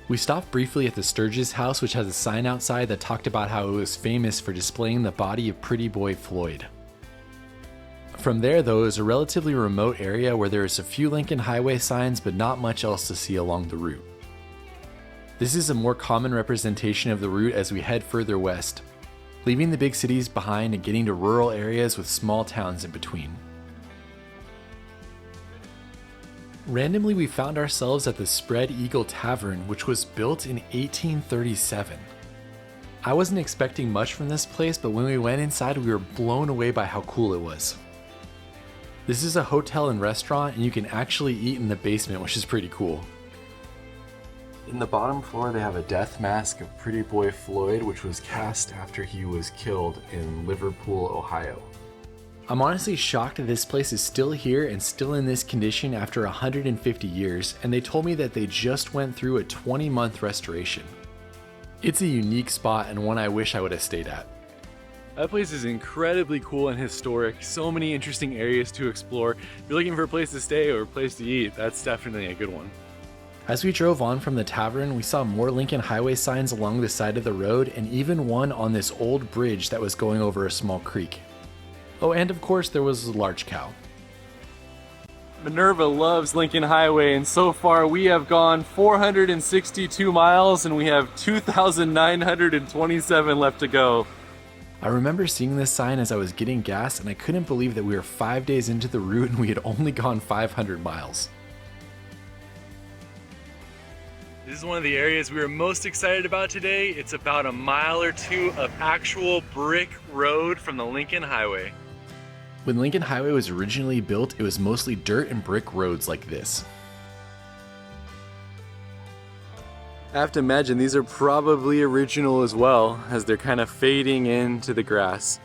We stopped briefly at the Sturgis house, which has a sign outside that talked about how it was famous for displaying the body of Pretty Boy Floyd. From there though, it was a relatively remote area where there is a few Lincoln Highway signs but not much else to see along the route. This is a more common representation of the route as we head further west, leaving the big cities behind and getting to rural areas with small towns in between. Randomly, we found ourselves at the Spread Eagle Tavern, which was built in 1837. I wasn't expecting much from this place, but when we went inside, we were blown away by how cool it was. This is a hotel and restaurant, and you can actually eat in the basement, which is pretty cool. In the bottom floor, they have a death mask of Pretty Boy Floyd, which was cast after he was killed in Liverpool, Ohio. I'm honestly shocked that this place is still here and still in this condition after 150 years, and they told me that they just went through a 20-month restoration. It's a unique spot and one I wish I would have stayed at. That place is incredibly cool and historic. So many interesting areas to explore. If you're looking for a place to stay or a place to eat, that's definitely a good one. As we drove on from the tavern, we saw more Lincoln Highway signs along the side of the road and even one on this old bridge that was going over a small creek. Oh, and of course there was a large cow. Minerva loves Lincoln Highway, and so far we have gone 462 miles and we have 2,927 left to go. I remember seeing this sign as I was getting gas and I couldn't believe that we were 5 days into the route and we had only gone 500 miles. This is one of the areas we were most excited about today. It's about a mile or two of actual brick road from the Lincoln Highway. When Lincoln Highway was originally built, it was mostly dirt and brick roads like this. I have to imagine these are probably original as well, as they're kind of fading into the grass.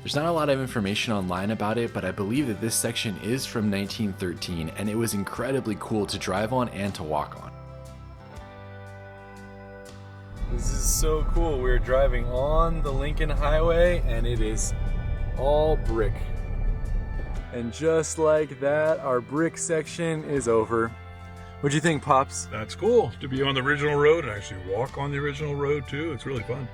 There's not a lot of information online about it, but I believe that this section is from 1913 and it was incredibly cool to drive on and to walk on. This is so cool. We're driving on the Lincoln Highway and it is all brick. And just like that, our brick section is over. What'd you think, Pops? That's cool to be on the original road and actually walk on the original road too. It's really fun.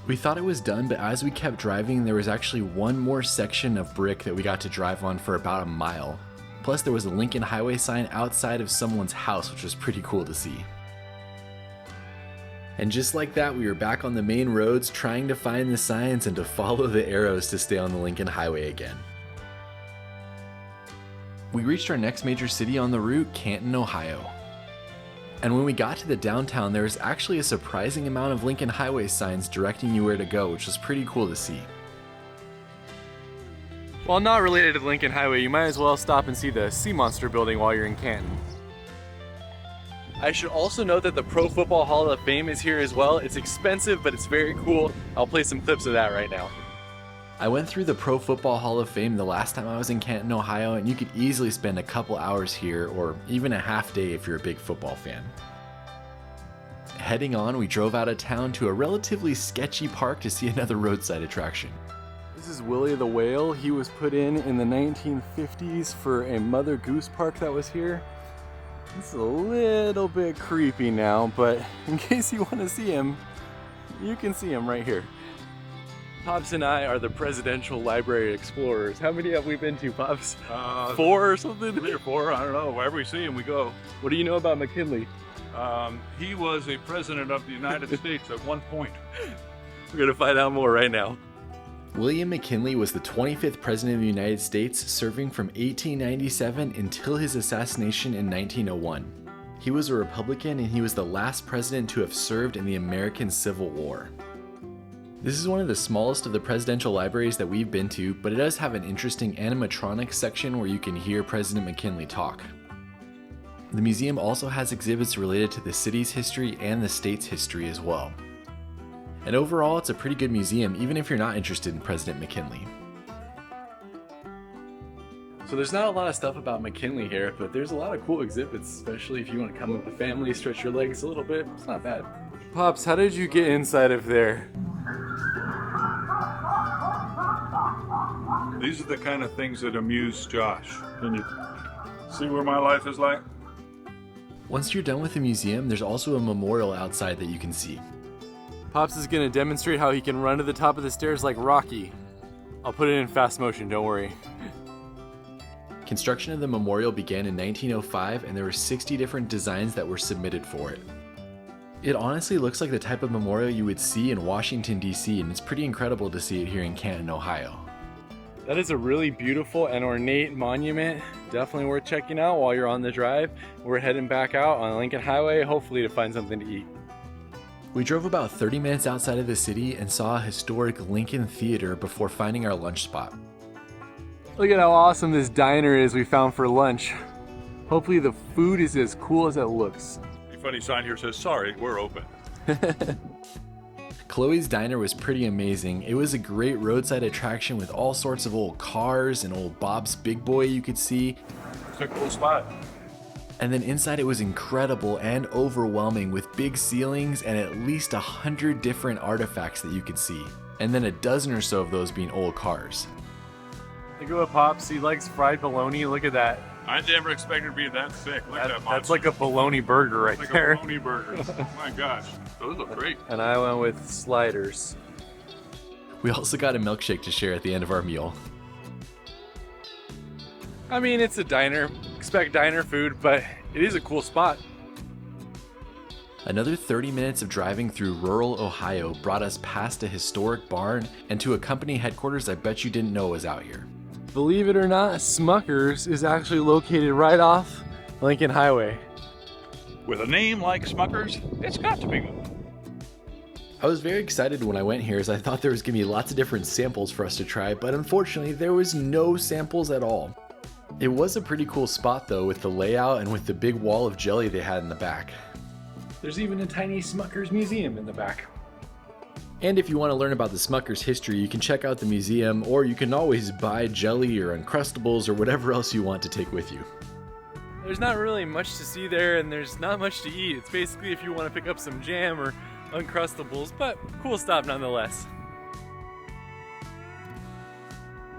We thought it was done, but as we kept driving, there was actually one more section of brick that we got to drive on for about a mile. Plus there was a Lincoln Highway sign outside of someone's house, which was pretty cool to see. And just like that, we were back on the main roads trying to find the signs and to follow the arrows to stay on the Lincoln Highway again. We reached our next major city on the route, Canton, Ohio. And when we got to the downtown, there was actually a surprising amount of Lincoln Highway signs directing you where to go, which was pretty cool to see. While not related to the Lincoln Highway, you might as well stop and see the Sea Monster building while you're in Canton. I should also note that the Pro Football Hall of Fame is here as well. It's expensive, but it's very cool. I'll play some clips of that right now. I went through the Pro Football Hall of Fame the last time I was in Canton, Ohio, and you could easily spend a couple hours here, or even a half day if you're a big football fan. Heading on, we drove out of town to a relatively sketchy park to see another roadside attraction. This is Willie the Whale. He was put in the 1950s for a Mother Goose park that was here. It's a little bit creepy now, but in case you want to see him, you can see him right here. Pops and I are the presidential library explorers. How many have we been to, Pops? 4 or something? 3 or 4, I don't know. Wherever we see him, we go. What do you know about McKinley? He was a president of the United States at one point. We're gonna find out more right now. William McKinley was the 25th President of the United States, serving from 1897 until his assassination in 1901. He was a Republican and he was the last president to have served in the American Civil War. This is one of the smallest of the presidential libraries that we've been to, but it does have an interesting animatronics section where you can hear President McKinley talk. The museum also has exhibits related to the city's history and the state's history as well. And overall, it's a pretty good museum, even if you're not interested in President McKinley. So there's not a lot of stuff about McKinley here, but there's a lot of cool exhibits, especially if you want to come with the family, stretch your legs a little bit. It's not bad. Pops, how did you get inside of there? These are the kind of things that amuse Josh. Can you see where my life is like? Once you're done with the museum, there's also a memorial outside that you can see. Pops is going to demonstrate how he can run to the top of the stairs like Rocky. I'll put it in fast motion, don't worry. Construction of the memorial began in 1905 and there were 60 different designs that were submitted for it. It honestly looks like the type of memorial you would see in Washington, D.C., and it's pretty incredible to see it here in Canton, Ohio. That is a really beautiful and ornate monument. Definitely worth checking out while you're on the drive. We're heading back out on Lincoln Highway, hopefully to find something to eat. We drove about 30 minutes outside of the city and saw a historic Lincoln Theater before finding our lunch spot. Look at how awesome this diner is we found for lunch. Hopefully the food is as cool as it looks. A funny sign here says, "Sorry, we're open." Chloe's Diner was pretty amazing. It was a great roadside attraction with all sorts of old cars and old Bob's Big Boy you could see. It's a cool spot. And then inside it was incredible and overwhelming with big ceilings and at least 100 different artifacts that you could see. And then a dozen or so of those being old cars. Look at what Pops, he likes fried bologna. Look at that. I never expected it to be that thick. Look at that monster. That's like a bologna burger right like there. Like a bologna burger. My gosh, those look great. And I went with sliders. We also got a milkshake to share at the end of our meal. I mean, it's a diner. Expect diner food, but it is a cool spot. Another 30 minutes of driving through rural Ohio brought us past a historic barn and to a company headquarters I bet you didn't know was out here. Believe it or not, Smucker's is actually located right off Lincoln Highway. With a name like Smucker's, it's got to be good. I was very excited when I went here as I thought there was going to be lots of different samples for us to try, but unfortunately there was no samples at all. It was a pretty cool spot though, with the layout and with the big wall of jelly they had in the back. There's even a tiny Smucker's museum in the back. And if you want to learn about the Smucker's history, you can check out the museum, or you can always buy jelly or Uncrustables or whatever else you want to take with you. There's not really much to see there, and there's not much to eat. It's basically if you want to pick up some jam or Uncrustables, but cool stop nonetheless.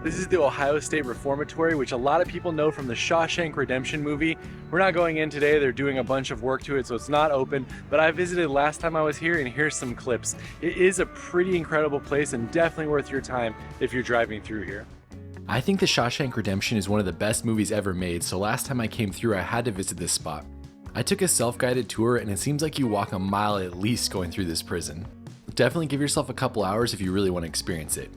This is the Ohio State Reformatory, which a lot of people know from the Shawshank Redemption movie. We're not going in today, they're doing a bunch of work to it, so it's not open, but I visited last time I was here, and here's some clips. It is a pretty incredible place and definitely worth your time if you're driving through here. I think the Shawshank Redemption is one of the best movies ever made, so last time I came through I had to visit this spot. I took a self-guided tour and it seems like you walk a mile at least going through this prison. Definitely give yourself a couple hours if you really want to experience it.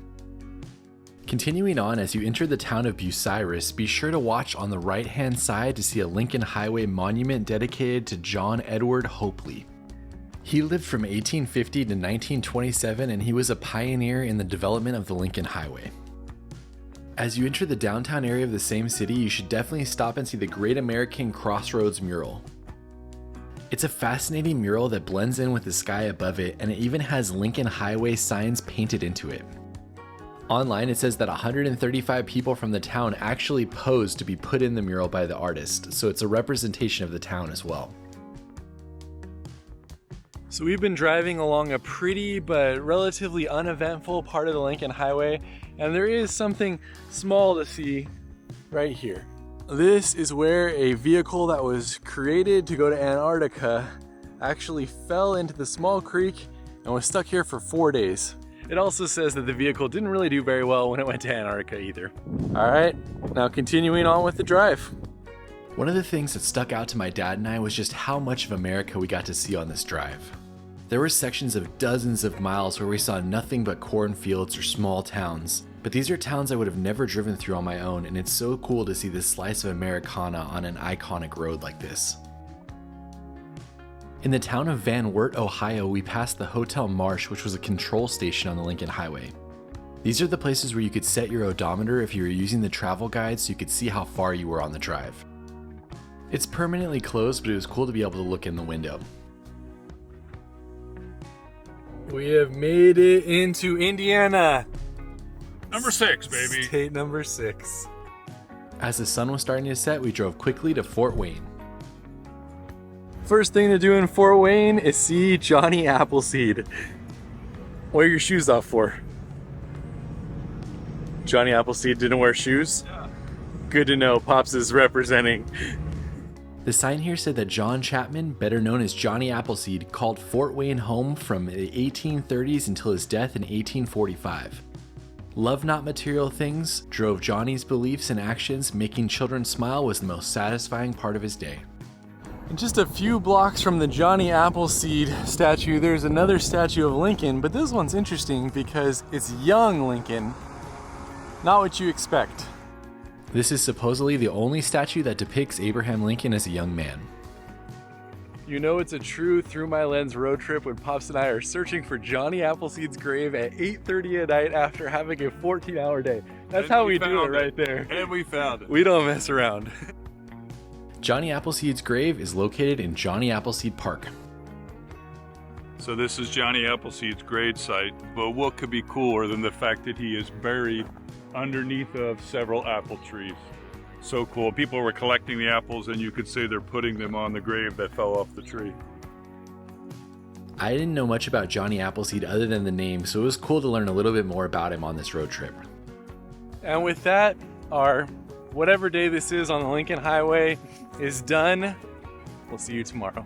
Continuing on, as you enter the town of Bucyrus, be sure to watch on the right-hand side to see a Lincoln Highway monument dedicated to John Edward Hopley. He lived from 1850 to 1927 and he was a pioneer in the development of the Lincoln Highway. As you enter the downtown area of the same city, you should definitely stop and see the Great American Crossroads mural. It's a fascinating mural that blends in with the sky above it, and it even has Lincoln Highway signs painted into it. Online, it says that 135 people from the town actually posed to be put in the mural by the artist, so it's a representation of the town as well. So we've been driving along a pretty but relatively uneventful part of the Lincoln Highway, and there is something small to see right here. This is where a vehicle that was created to go to Antarctica actually fell into the small creek and was stuck here for 4 days. It also says that the vehicle didn't really do very well when it went to Antarctica either. All right, now continuing on with the drive. One of the things that stuck out to my dad and I was just how much of America we got to see on this drive. There were sections of dozens of miles where we saw nothing but cornfields or small towns, but these are towns I would have never driven through on my own, and it's so cool to see this slice of Americana on an iconic road like this. In the town of Van Wert, Ohio, we passed the Hotel Marsh, which was a control station on the Lincoln Highway. These are the places where you could set your odometer if you were using the travel guide so you could see how far you were on the drive. It's permanently closed, but it was cool to be able to look in the window. We have made it into Indiana. Number 6, baby. State number 6. As the sun was starting to set, we drove quickly to Fort Wayne. First thing to do in Fort Wayne is see Johnny Appleseed. What are your shoes off for? Johnny Appleseed didn't wear shoes? Yeah. Good to know, Pops is representing. The sign here said that John Chapman, better known as Johnny Appleseed, called Fort Wayne home from the 1830s until his death in 1845. Love not material things drove Johnny's beliefs and actions. Making children smile was the most satisfying part of his day. And just a few blocks from the Johnny Appleseed statue, there's another statue of Lincoln, but this one's interesting because it's young Lincoln, not what you expect. This is supposedly the only statue that depicts Abraham Lincoln as a young man. You know it's a true Through My Lens road trip when Pops and I are searching for Johnny Appleseed's grave at 8:30 at night after having a 14-hour day. That's how we do it right there. And we found it. We don't mess around. Johnny Appleseed's grave is located in Johnny Appleseed Park. So this is Johnny Appleseed's grave site, but what could be cooler than the fact that he is buried underneath of several apple trees? So cool. People were collecting the apples, and you could say they're putting them on the grave that fell off the tree. I didn't know much about Johnny Appleseed other than the name, so it was cool to learn a little bit more about him on this road trip. And with that, our whatever day this is on the Lincoln Highway is done. We'll see you tomorrow.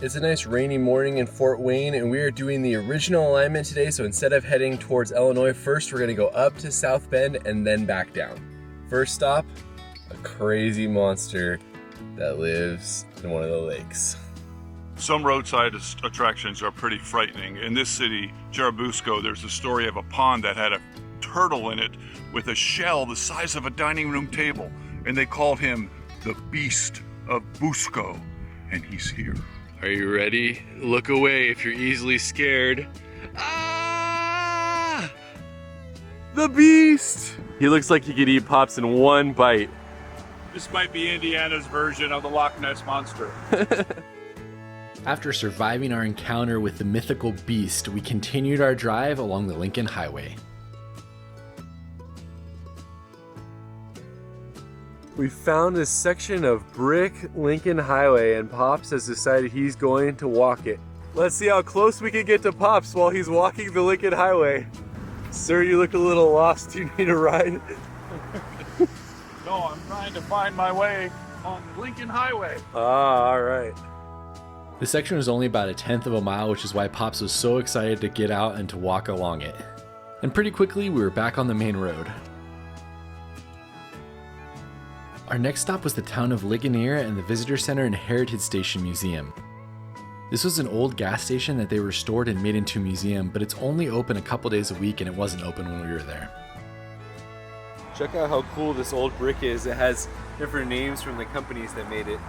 It's a nice rainy morning in Fort Wayne, and we are doing the original alignment today. So instead of heading towards Illinois, first we're going to go up to South Bend and then back down. First stop, a crazy monster that lives in one of the lakes. Some roadside attractions are pretty frightening. In this city, Churubusco, there's a story of a pond that had a turtle in it with a shell the size of a dining room table, and they called him the Beast of Busco, and he's here. Are you ready? Look away if you're easily scared. Ah! The Beast! He looks like he could eat Pops in one bite. This might be Indiana's version of the Loch Ness Monster. After surviving our encounter with the mythical beast, we continued our drive along the Lincoln Highway. We found this section of brick Lincoln Highway, and Pops has decided he's going to walk it. Let's see how close we can get to Pops while he's walking the Lincoln Highway. Sir, you look a little lost. Do you need a ride? No, I'm trying to find my way on Lincoln Highway. Ah, all right. The section was only about 1/10 of a mile, which is why Pops was so excited to get out and to walk along it. And pretty quickly, we were back on the main road. Our next stop was the town of Ligonier and the Visitor Center and Heritage Station Museum. This was an old gas station that they restored and made into a museum, but it's only open a couple days a week, and it wasn't open when we were there. Check out how cool this old brick is. It has different names from the companies that made it.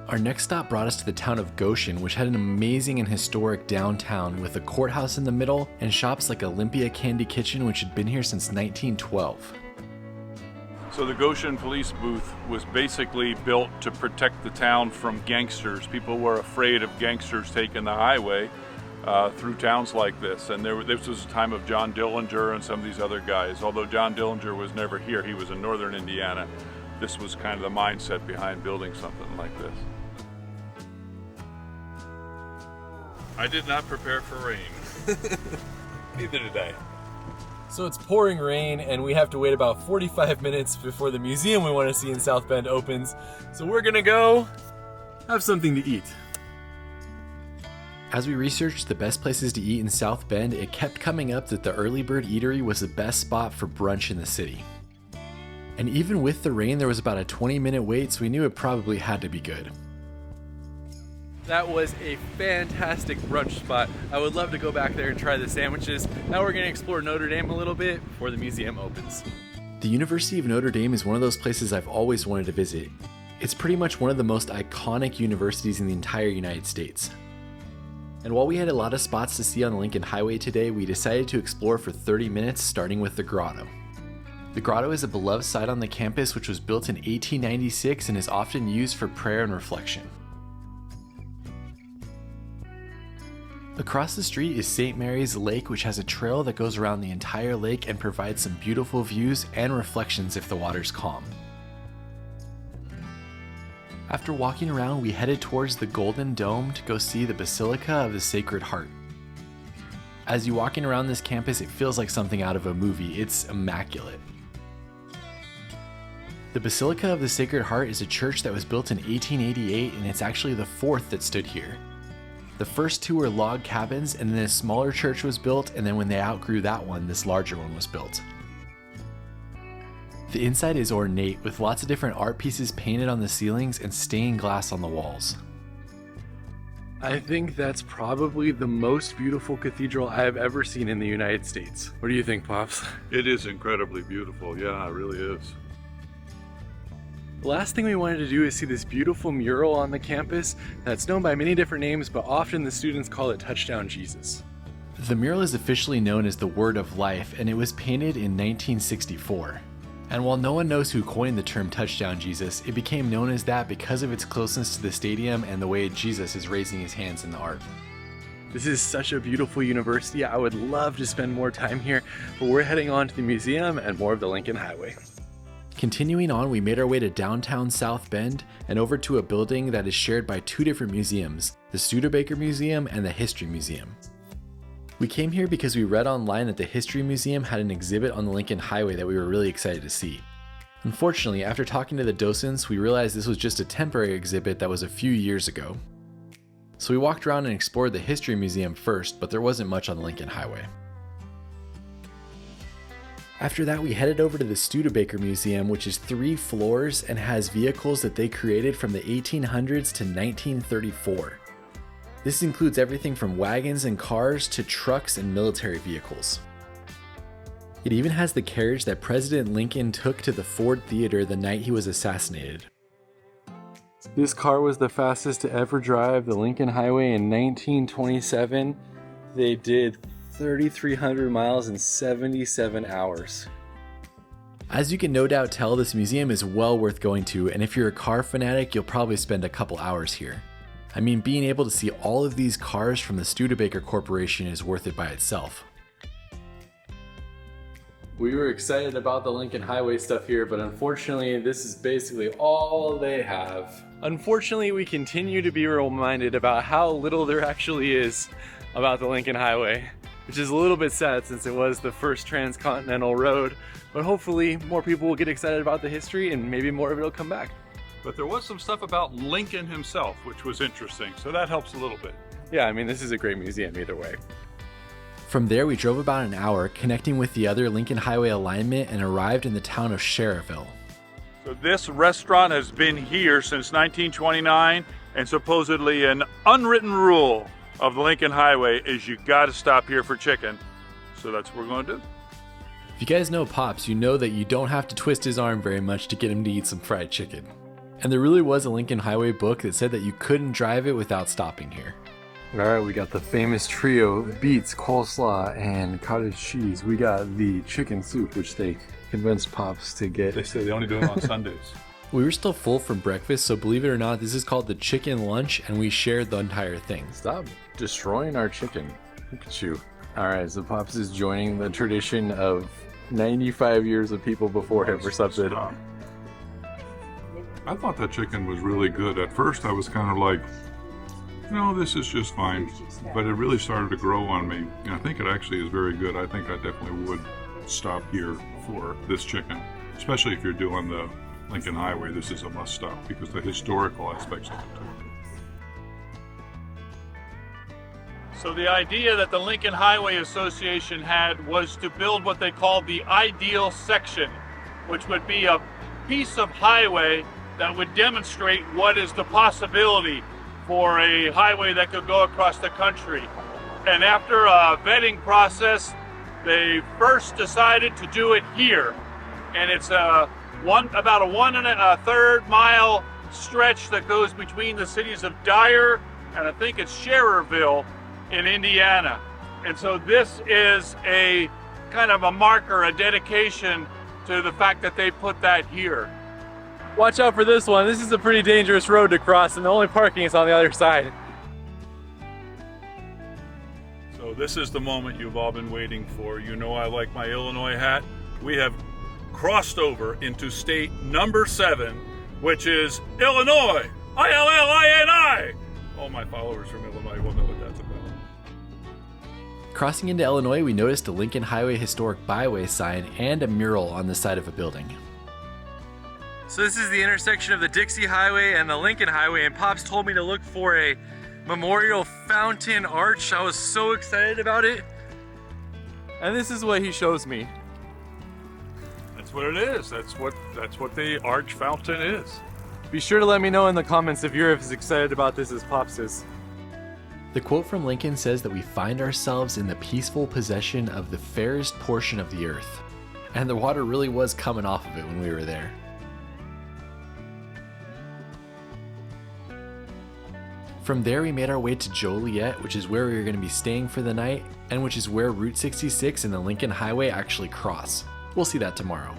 Our next stop brought us to the town of Goshen, which had an amazing and historic downtown with a courthouse in the middle and shops like Olympia Candy Kitchen, which had been here since 1912. So the Goshen police booth was basically built to protect the town from gangsters. People were afraid of gangsters taking the highway through towns like this. And this was a time of John Dillinger and some of these other guys. Although John Dillinger was never here, he was in northern Indiana. This was kind of the mindset behind building something like this. I did not prepare for rain. Neither did I. So it's pouring rain, and we have to wait about 45 minutes before the museum we want to see in South Bend opens. So we're gonna go have something to eat. As we researched the best places to eat in South Bend, it kept coming up that the Early Bird Eatery was the best spot for brunch in the city. And even with the rain, there was about a 20-minute wait, so we knew it probably had to be good. That was a fantastic brunch spot. I would love to go back there and try the sandwiches. Now we're gonna explore Notre Dame a little bit before the museum opens. The University of Notre Dame is one of those places I've always wanted to visit. It's pretty much one of the most iconic universities in the entire United States. And while we had a lot of spots to see on the Lincoln Highway today, we decided to explore for 30 minutes, starting with the Grotto. The Grotto is a beloved site on the campus which was built in 1896 and is often used for prayer and reflection. Across the street is St. Mary's Lake, which has a trail that goes around the entire lake and provides some beautiful views and reflections if the water's calm. After walking around, we headed towards the Golden Dome to go see the Basilica of the Sacred Heart. As you're walking around this campus, it feels like something out of a movie. It's immaculate. The Basilica of the Sacred Heart is a church that was built in 1888, and it's actually the fourth that stood here. The first two were log cabins, and then a smaller church was built, and then when they outgrew that one, this larger one was built. The inside is ornate, with lots of different art pieces painted on the ceilings and stained glass on the walls. I think that's probably the most beautiful cathedral I have ever seen in the United States. What do you think, Pops? It is incredibly beautiful. Yeah, it really is. The last thing we wanted to do is see this beautiful mural on the campus that's known by many different names, but often the students call it Touchdown Jesus. The mural is officially known as the Word of Life, and it was painted in 1964. And while no one knows who coined the term Touchdown Jesus, it became known as that because of its closeness to the stadium and the way Jesus is raising his hands in the art. This is such a beautiful university. I would love to spend more time here, but we're heading on to the museum and more of the Lincoln Highway. Continuing on, we made our way to downtown South Bend and over to a building that is shared by two different museums, the Studebaker Museum and the History Museum. We came here because we read online that the History Museum had an exhibit on the Lincoln Highway that we were really excited to see. Unfortunately, after talking to the docents, we realized this was just a temporary exhibit that was a few years ago. So we walked around and explored the History Museum first, but there wasn't much on the Lincoln Highway. After that, we headed over to the Studebaker Museum, which is 3 floors and has vehicles that they created from the 1800s to 1934. This includes everything from wagons and cars to trucks and military vehicles. It even has the carriage that President Lincoln took to the Ford Theater the night he was assassinated. This car was the fastest to ever drive the Lincoln Highway in 1927. They did 3,300 miles in 77 hours. As you can no doubt tell, this museum is well worth going to, and if you're a car fanatic, you'll probably spend a couple hours here. I mean, being able to see all of these cars from the Studebaker Corporation is worth it by itself. We were excited about the Lincoln Highway stuff here, but unfortunately, this is basically all they have. Unfortunately, we continue to be reminded about how little there actually is about the Lincoln Highway, which is a little bit sad since it was the first transcontinental road, but hopefully more people will get excited about the history and maybe more of it will come back. But there was some stuff about Lincoln himself, which was interesting, so that helps a little bit. Yeah, I mean, this is a great museum either way. From there, we drove about an hour, connecting with the other Lincoln Highway alignment and arrived in the town of Cherville. So this restaurant has been here since 1929, and supposedly an unwritten rule of the Lincoln Highway is you gotta stop here for chicken. So that's what we're gonna do. If you guys know Pops, you know that you don't have to twist his arm very much to get him to eat some fried chicken. And there really was a Lincoln Highway book that said that you couldn't drive it without stopping here. Alright, we got the famous trio, beets, coleslaw, and cottage cheese. We got the chicken soup, which they convinced Pops to get. They say they only do it on Sundays. We were still full from breakfast, so believe it or not, this is called the chicken lunch, and we shared the entire thing. Stop destroying our chicken. Look at you. Alright, so Pops is joining the tradition of 95 years of people before him or something. I thought that chicken was really good. At first I was kind of like, no, this is just fine. But it really started to grow on me. And I think it actually is very good. I think I definitely would stop here for this chicken. Especially if you're doing the Lincoln Highway, this is a must stop because the historical aspects of it. So the idea that the Lincoln Highway Association had was to build what they called the ideal section, which would be a piece of highway that would demonstrate what is the possibility for a highway that could go across the country. And after a vetting process, they first decided to do it here. And it's about a 1 1/3 mile stretch that goes between the cities of Dyer and I think it's Schererville in Indiana. And so this is a kind of a marker, a dedication to the fact that they put that here. Watch out for this one. This is a pretty dangerous road to cross, and the only parking is on the other side. So this is the moment you've all been waiting for. You know I like my Illinois hat. We have crossed over into state number 7, which is Illinois. ILLINI. All my followers from Illinois will know what that's about. Crossing into Illinois, we noticed a Lincoln Highway Historic Byway sign and a mural on the side of a building. So this is the intersection of the Dixie Highway and the Lincoln Highway, and Pops told me to look for a memorial fountain arch. I was so excited about it. And this is what he shows me. That's what it is. That's what the arch fountain is. Be sure to let me know in the comments if you're as excited about this as Pops is. The quote from Lincoln says that we find ourselves in the peaceful possession of the fairest portion of the earth. And the water really was coming off of it when we were there. From there, we made our way to Joliet, which is where we were going to be staying for the night, and which is where Route 66 and the Lincoln Highway actually cross. We'll see that tomorrow.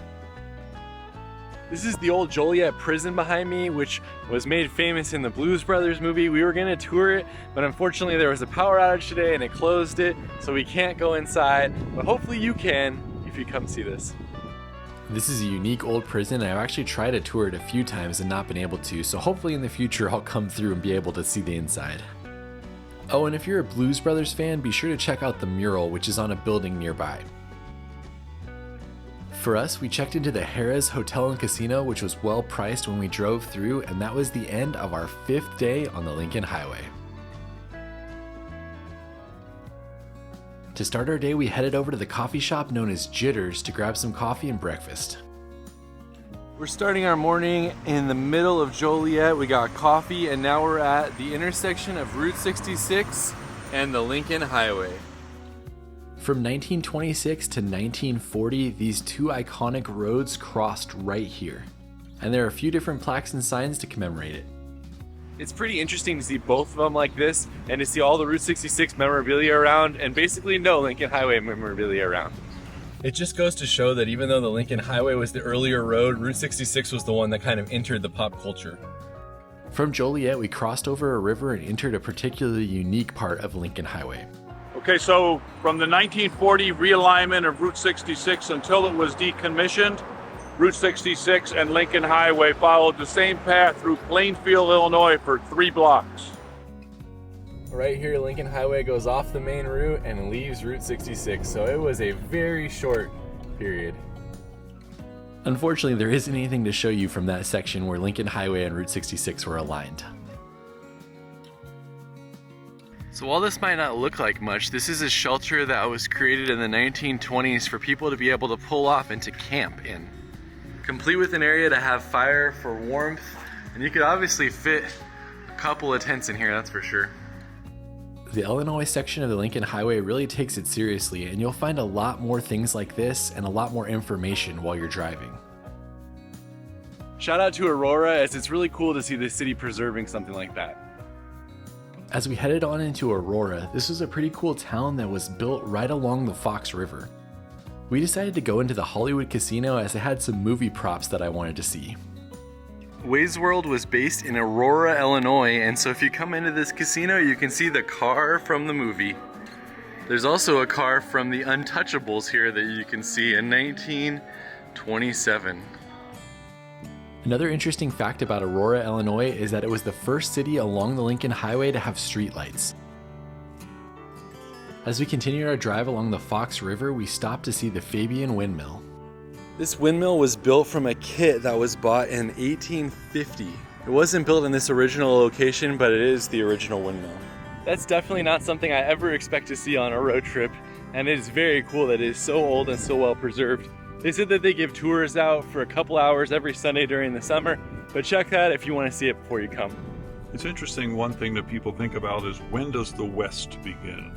This is the old Joliet prison behind me, which was made famous in the Blues Brothers movie. We were gonna tour it, but unfortunately there was a power outage today and it closed it, so we can't go inside, but hopefully you can if you come see this. This is a unique old prison, and I've actually tried to tour it a few times and not been able to, so hopefully in the future I'll come through and be able to see the inside. Oh, and if you're a Blues Brothers fan, be sure to check out the mural, which is on a building nearby. For us, we checked into the Harrah's Hotel and Casino, which was well priced when we drove through, and that was the end of our 5th day on the Lincoln Highway. To start our day, we headed over to the coffee shop known as Jitters to grab some coffee and breakfast. We're starting our morning in the middle of Joliet. We got coffee, and now we're at the intersection of Route 66 and the Lincoln Highway. From 1926 to 1940, these two iconic roads crossed right here, and there are a few different plaques and signs to commemorate it. It's pretty interesting to see both of them like this, and to see all the Route 66 memorabilia around, and basically no Lincoln Highway memorabilia around. It just goes to show that even though the Lincoln Highway was the earlier road, Route 66 was the one that kind of entered the pop culture. From Joliet, we crossed over a river and entered a particularly unique part of Lincoln Highway. Okay, so from the 1940 realignment of Route 66 until it was decommissioned, Route 66 and Lincoln Highway followed the same path through Plainfield, Illinois for 3 blocks. Right here, Lincoln Highway goes off the main route and leaves Route 66, so it was a very short period. Unfortunately, there isn't anything to show you from that section where Lincoln Highway and Route 66 were aligned. So while this might not look like much, this is a shelter that was created in the 1920s for people to be able to pull off and to camp in. Complete with an area to have fire for warmth, and you could obviously fit a couple of tents in here, that's for sure. The Illinois section of the Lincoln Highway really takes it seriously, and you'll find a lot more things like this and a lot more information while you're driving. Shout out to Aurora, as it's really cool to see the city preserving something like that. As we headed on into Aurora, this was a pretty cool town that was built right along the Fox River. We decided to go into the Hollywood Casino as it had some movie props that I wanted to see. Ways World was based in Aurora, Illinois, and so if you come into this casino, you can see the car from the movie. There's also a car from the Untouchables here that you can see in 1927. Another interesting fact about Aurora, Illinois is that it was the first city along the Lincoln Highway to have streetlights. As we continued our drive along the Fox River, we stopped to see the Fabian windmill. This windmill was built from a kit that was bought in 1850. It wasn't built in this original location, but it is the original windmill. That's definitely not something I ever expect to see on a road trip, and it is very cool that it is so old and so well preserved. They said that they give tours out for a couple hours every Sunday during the summer, but check that if you want to see it before you come. It's interesting, one thing that people think about is, when does the West begin?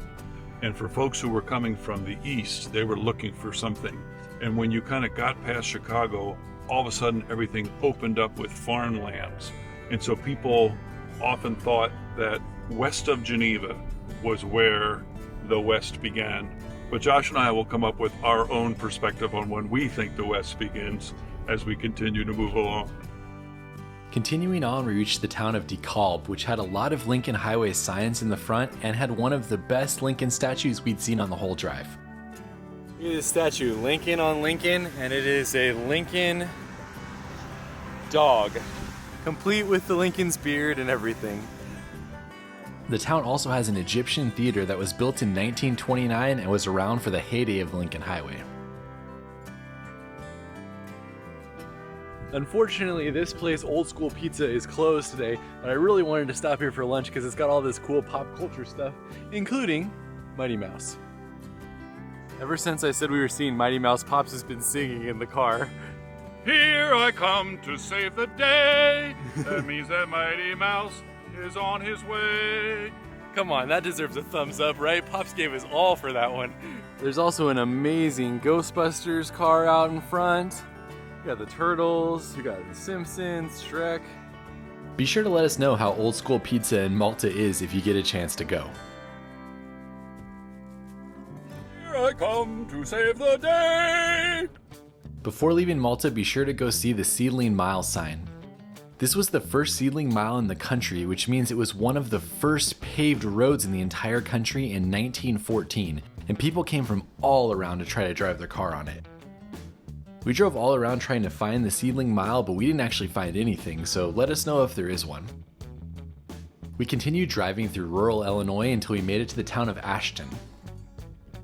And for folks who were coming from the East, they were looking for something. And when you kind of got past Chicago, all of a sudden everything opened up with farmlands. And so people often thought that west of Geneva was where the West began. But Josh and I will come up with our own perspective on when we think the West begins as we continue to move along. Continuing on, we reached the town of DeKalb, which had a lot of Lincoln Highway signs in the front and had one of the best Lincoln statues we'd seen on the whole drive. Look at this statue, Lincoln on Lincoln, and it is a Lincoln dog, complete with the Lincoln's beard and everything. The town also has an Egyptian theater that was built in 1929 and was around for the heyday of the Lincoln Highway. Unfortunately, this place, Old School Pizza, is closed today, but I really wanted to stop here for lunch because it's got all this cool pop culture stuff, including Mighty Mouse. Ever since I said we were seeing Mighty Mouse, Pops has been singing in the car. Here I come to save the day. That means that Mighty Mouse is on his way. Come on, that deserves a thumbs up, right? Pops gave his all for that one. There's also an amazing Ghostbusters car out in front. You got the Turtles, you got the Simpsons, Shrek. Be sure to let us know how Old School Pizza in Malta is if you get a chance to go. Here I come to save the day. Before leaving Malta, be sure to go see the Seedling Mile sign. This was the first seedling mile in the country, which means it was one of the first paved roads in the entire country in 1914, and people came from all around to try to drive their car on it. We drove all around trying to find the seedling mile, but we didn't actually find anything, so let us know if there is one. We continued driving through rural Illinois until we made it to the town of Ashton.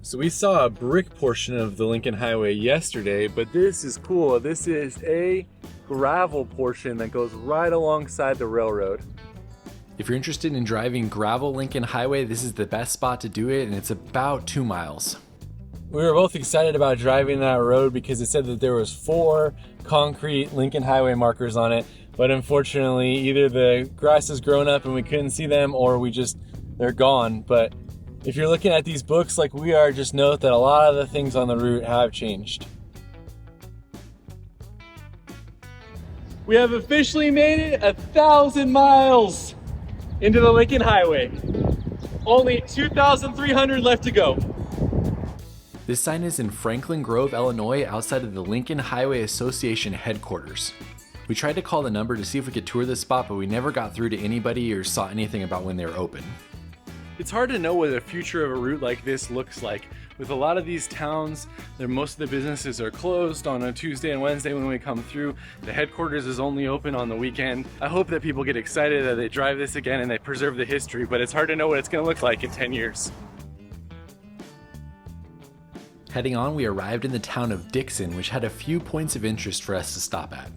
So we saw a brick portion of the Lincoln Highway yesterday, but this is cool. This is a gravel portion that goes right alongside the railroad. If you're interested in driving gravel Lincoln Highway, this is the best spot to do it, and it's about 2 miles. We were both excited about driving that road because it said that there was 4 concrete Lincoln Highway markers on it, but unfortunately either the grass has grown up and we couldn't see them, or they're gone. But if you're looking at these books like we are, just note that a lot of the things on the route have changed. We have officially made it 1,000 miles into the Lincoln Highway. Only 2,300 left to go. This sign is in Franklin Grove, Illinois, outside of the Lincoln Highway Association headquarters. We tried to call the number to see if we could tour this spot, but we never got through to anybody or saw anything about when they were open. It's hard to know what the future of a route like this looks like. With a lot of these towns, most of the businesses are closed on a Tuesday and Wednesday when we come through. The headquarters is only open on the weekend. I hope that people get excited that they drive this again and they preserve the history, but it's hard to know what it's going to look like in 10 years. Heading on, we arrived in the town of Dixon, which had a few points of interest for us to stop at.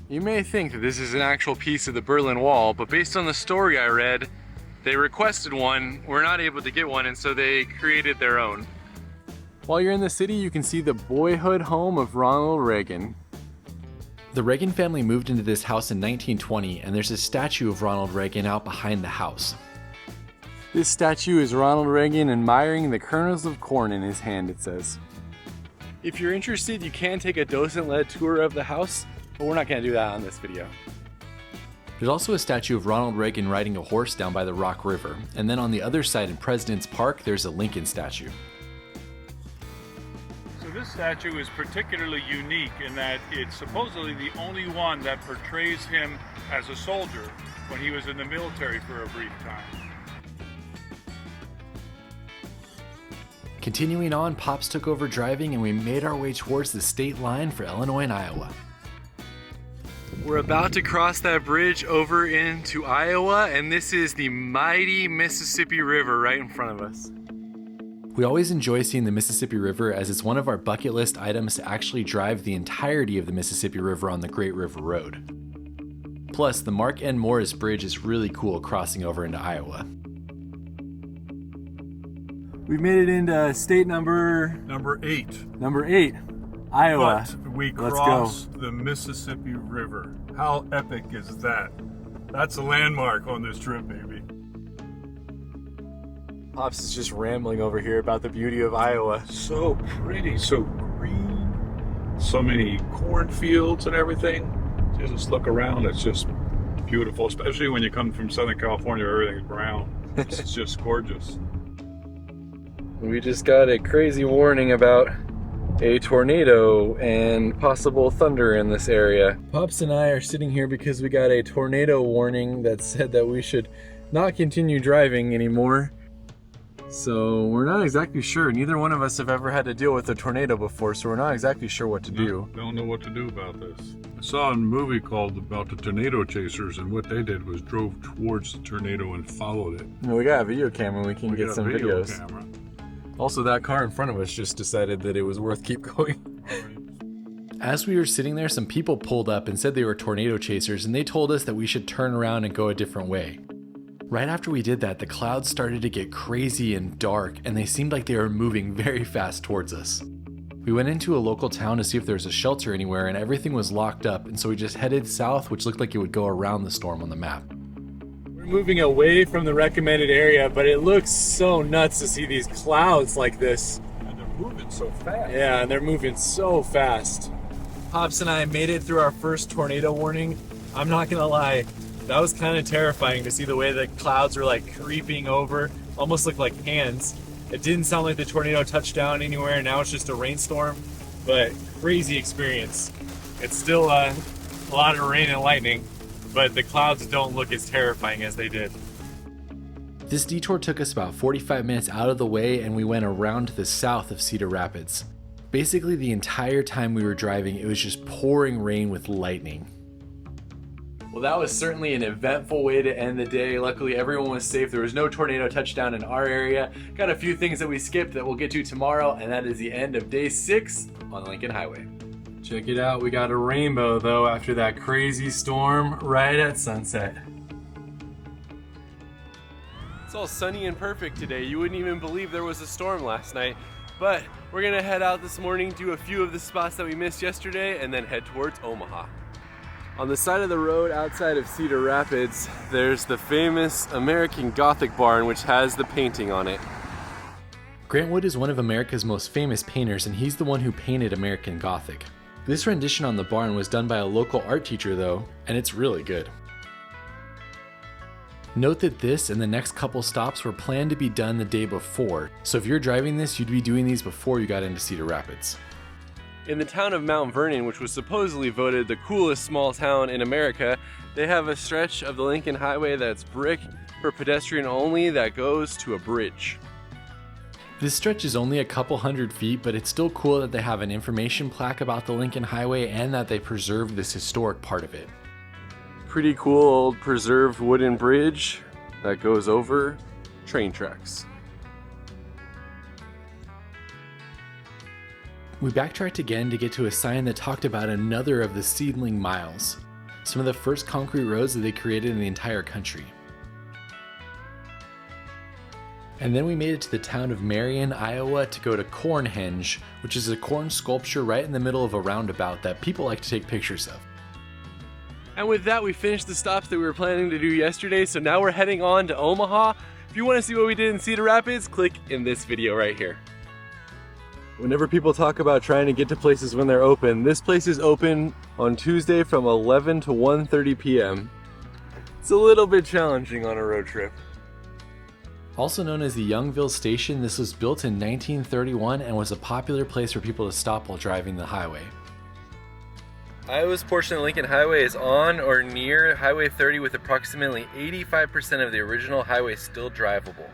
You may think that this is an actual piece of the Berlin Wall, but based on the story I read, they requested one, were not able to get one, and so they created their own. While you're in the city, you can see the boyhood home of Ronald Reagan. The Reagan family moved into this house in 1920, and there's a statue of Ronald Reagan out behind the house. This statue is Ronald Reagan admiring the kernels of corn in his hand, it says. If you're interested, you can take a docent-led tour of the house, but we're not going to do that on this video. There's also a statue of Ronald Reagan riding a horse down by the Rock River, and then on the other side in President's Park, there's a Lincoln statue. So this statue is particularly unique in that it's supposedly the only one that portrays him as a soldier when he was in the military for a brief time. Continuing on, Pops took over driving and we made our way towards the state line for Illinois and Iowa. We're about to cross that bridge over into Iowa, and this is the mighty Mississippi River right in front of us. We always enjoy seeing the Mississippi River as it's one of our bucket list items to actually drive the entirety of the Mississippi River on the Great River Road. Plus, the Mark N. Morris Bridge is really cool crossing over into Iowa. We've made it into state number 8. Number 8, Iowa. But we Let's crossed the Mississippi River. How epic is that? That's a landmark on this trip, baby. Pops is just rambling over here about the beauty of Iowa. So pretty, so green, so many cornfields and everything. You just look around, it's just beautiful, especially when you come from Southern California where everything's brown. It's just gorgeous. We just got a crazy warning about a tornado and possible thunder in this area. Pops and I are sitting here because we got a tornado warning that said that we should not continue driving anymore. So we're not exactly sure. Neither one of us have ever had to deal with a tornado before, so we're not exactly sure what to do. Don't know what to do about this. I saw a movie called about the tornado chasers, and what they did was drove towards the tornado and followed it. We got a video camera, we can get some videos. Camera. Also, that car in front of us just decided that it was worth keep going. As we were sitting there, some people pulled up and said they were tornado chasers, and they told us that we should turn around and go a different way. Right after we did that, the clouds started to get crazy and dark, and they seemed like they were moving very fast towards us. We went into a local town to see if there was a shelter anywhere, and everything was locked up, and so we just headed south, which looked like it would go around the storm on the map. We're moving away from the recommended area, but it looks so nuts to see these clouds like this. And they're moving so fast. Yeah, and they're moving so fast. Pops and I made it through our first tornado warning. I'm not gonna lie, that was kind of terrifying to see the way the clouds were like creeping over, almost looked like hands. It didn't sound like the tornado touched down anywhere, and now it's just a rainstorm. But crazy experience. It's still a lot of rain and lightning, but the clouds don't look as terrifying as they did. This detour took us about 45 minutes out of the way, and we went around to the south of Cedar Rapids. Basically, the entire time we were driving, it was just pouring rain with lightning. Well, that was certainly an eventful way to end the day. Luckily, everyone was safe. There was no tornado touchdown in our area. Got a few things that we skipped that we'll get to tomorrow, and that is the end of day 6 on Lincoln Highway. Check it out. We got a rainbow, though, after that crazy storm right at sunset. It's all sunny and perfect today. You wouldn't even believe there was a storm last night. But we're gonna head out this morning, do a few of the spots that we missed yesterday, and then head towards Omaha. On the side of the road outside of Cedar Rapids, there's the famous American Gothic barn, which has the painting on it. Grant Wood is one of America's most famous painters, and he's the one who painted American Gothic. This rendition on the barn was done by a local art teacher though, and it's really good. Note that this and the next couple stops were planned to be done the day before, so if you're driving this, you'd be doing these before you got into Cedar Rapids. In the town of Mount Vernon, which was supposedly voted the coolest small town in America, they have a stretch of the Lincoln Highway that's brick for pedestrian only that goes to a bridge. This stretch is only a couple hundred feet, but it's still cool that they have an information plaque about the Lincoln Highway and that they preserved this historic part of it. Pretty cool old preserved wooden bridge that goes over train tracks. We backtracked again to get to a sign that talked about another of the seedling miles, some of the first concrete roads that they created in the entire country. And then we made it to the town of Marion, Iowa to go to Cornhenge, which is a corn sculpture right in the middle of a roundabout that people like to take pictures of. And with that, we finished the stops that we were planning to do yesterday, so now we're heading on to Omaha. If you want to see what we did in Cedar Rapids, click in this video right here. Whenever people talk about trying to get to places when they're open, this place is open on Tuesday from 11 to 1:30 p.m. It's a little bit challenging on a road trip. Also known as the Youngville Station, this was built in 1931 and was a popular place for people to stop while driving the highway. Iowa's portion of Lincoln Highway is on or near Highway 30 with approximately 85% of the original highway still drivable.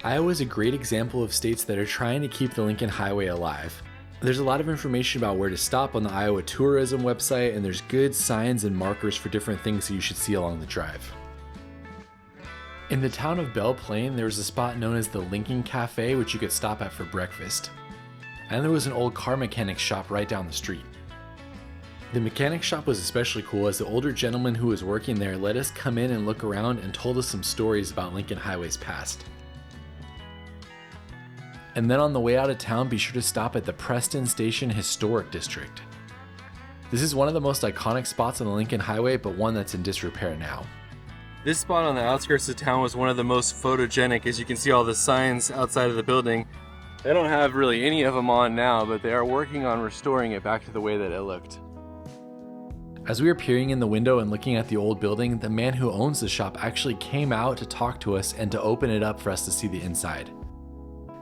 Iowa is a great example of states that are trying to keep the Lincoln Highway alive. There's a lot of information about where to stop on the Iowa tourism website, and there's good signs and markers for different things that you should see along the drive. In the town of Belle Plaine, there was a spot known as the Lincoln Cafe, which you could stop at for breakfast. And there was an old car mechanic shop right down the street. The mechanic shop was especially cool as the older gentleman who was working there let us come in and look around and told us some stories about Lincoln Highway's past. And then on the way out of town, be sure to stop at the Preston Station Historic District. This is one of the most iconic spots on the Lincoln Highway, but one that's in disrepair now. This spot on the outskirts of town was one of the most photogenic, as you can see all the signs outside of the building. They don't have really any of them on now, but they are working on restoring it back to the way that it looked. As we were peering in the window and looking at the old building, the man who owns the shop actually came out to talk to us and to open it up for us to see the inside.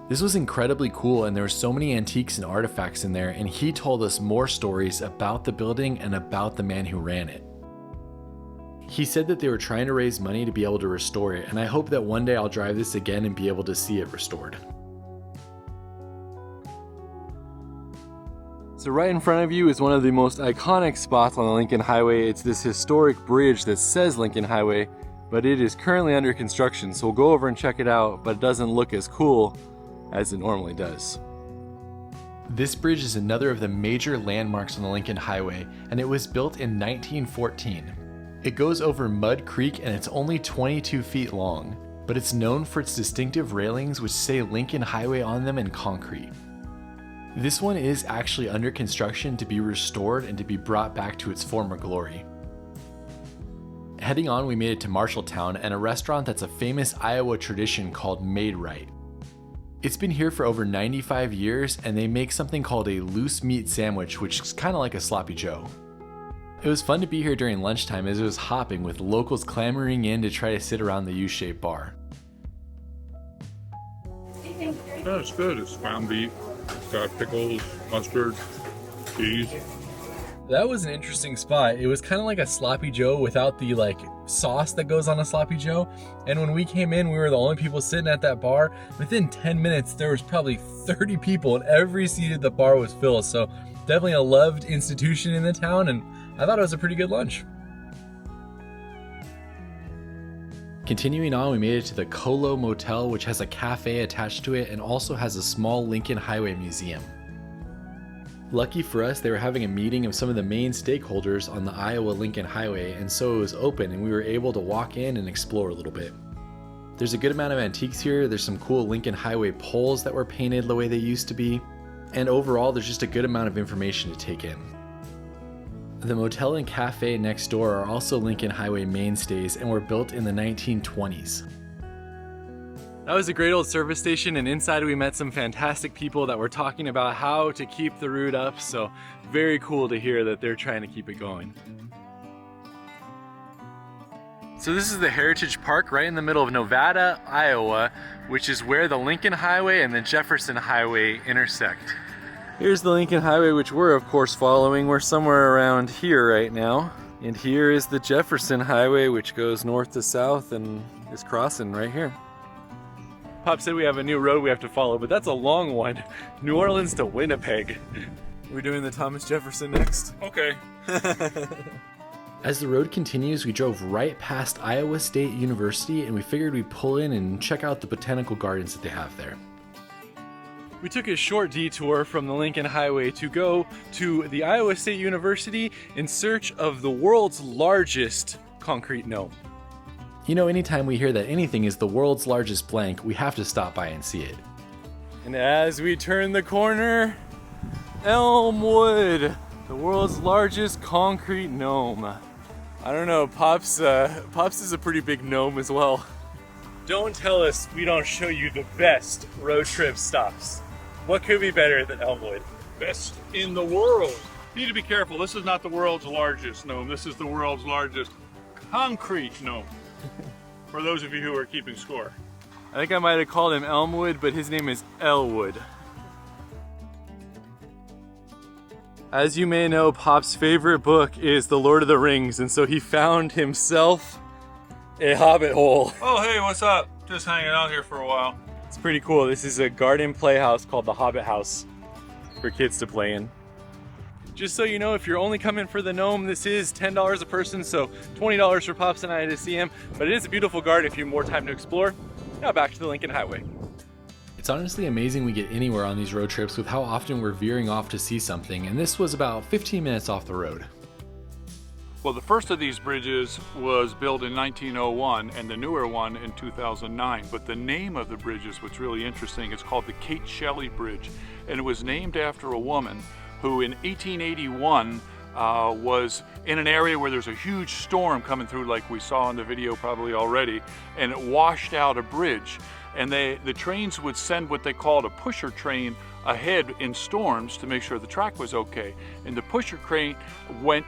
This was incredibly cool, and there were so many antiques and artifacts in there, and he told us more stories about the building and about the man who ran it. He said that they were trying to raise money to be able to restore it, and I hope that one day I'll drive this again and be able to see it restored. So right in front of you is one of the most iconic spots on the Lincoln Highway. It's this historic bridge that says Lincoln Highway, but it is currently under construction, so we'll go over and check it out, but it doesn't look as cool as it normally does. This bridge is another of the major landmarks on the Lincoln Highway, and it was built in 1914. It goes over Mud Creek and it's only 22 feet long, but it's known for its distinctive railings which say Lincoln Highway on them in concrete. This one is actually under construction to be restored and to be brought back to its former glory. Heading on, we made it to Marshalltown and a restaurant that's a famous Iowa tradition called Made Right. It's been here for over 95 years and they make something called a loose meat sandwich, which is kind of like a sloppy joe. It was fun to be here during lunchtime as it was hopping with locals clamoring in to try to sit around the U-shaped bar. That's good. It's ground beef, got pickles, mustard, cheese. That was an interesting spot. It was kind of like a sloppy joe without the like sauce that goes on a sloppy joe. And when we came in, we were the only people sitting at that bar. Within 10 minutes, there was probably 30 people and every seat at the bar was filled. So definitely a loved institution in the town, and I thought it was a pretty good lunch. Continuing on, we made it to the Colo Motel, which has a cafe attached to it and also has a small Lincoln Highway museum. Lucky for us, they were having a meeting of some of the main stakeholders on the Iowa-Lincoln Highway, and so it was open and we were able to walk in and explore a little bit. There's a good amount of antiques here. There's some cool Lincoln Highway poles that were painted the way they used to be, and overall there's just a good amount of information to take in. The motel and cafe next door are also Lincoln Highway mainstays and were built in the 1920s. That was a great old service station, and inside we met some fantastic people that were talking about how to keep the route up, so very cool to hear that they're trying to keep it going. So this is the Heritage Park right in the middle of Nevada, Iowa, which is where the Lincoln Highway and the Jefferson Highway intersect. Here's the Lincoln Highway, which we're of course following. We're somewhere around here right now. And here is the Jefferson Highway, which goes north to south and is crossing right here. Pop said we have a new road we have to follow, but that's a long one. New Orleans to Winnipeg. We're doing the Thomas Jefferson next. Okay. As the road continues, we drove right past Iowa State University, and we figured we'd pull in and check out the botanical gardens that they have there. We took a short detour from the Lincoln Highway to go to the Iowa State University in search of the world's largest concrete gnome. You know, anytime we hear that anything is the world's largest blank, we have to stop by and see it. And as we turn the corner, Elmwood, the world's largest concrete gnome. I don't know, Pops is a pretty big gnome as well. Don't tell us we don't show you the best road trip stops. What could be better than Elmwood? Best in the world. You need to be careful. This is not the world's largest gnome. This is the world's largest concrete gnome. For those of you who are keeping score. I think I might have called him Elmwood, but his name is Elwood. As you may know, Pop's favorite book is The Lord of the Rings, and so he found himself a hobbit hole. Oh, hey, what's up? Just hanging out here for a while. It's pretty cool. This is a garden playhouse called the Hobbit House for kids to play in. Just so you know, if you're only coming for the gnome, this is $10 a person, so $20 for Pops and I to see him. But it is a beautiful garden if you have more time to explore. Now back to the Lincoln Highway. It's honestly amazing we get anywhere on these road trips with how often we're veering off to see something, and this was about 15 minutes off the road. Well, the first of these bridges was built in 1901 and the newer one in 2009. But the name of the bridge is what's really interesting. It's called the Kate Shelley Bridge, and it was named after a woman who in 1881 was in an area where there's a huge storm coming through, like we saw in the video probably already, and it washed out a bridge. And the trains would send what they called a pusher train ahead in storms to make sure the track was okay. And the pusher train went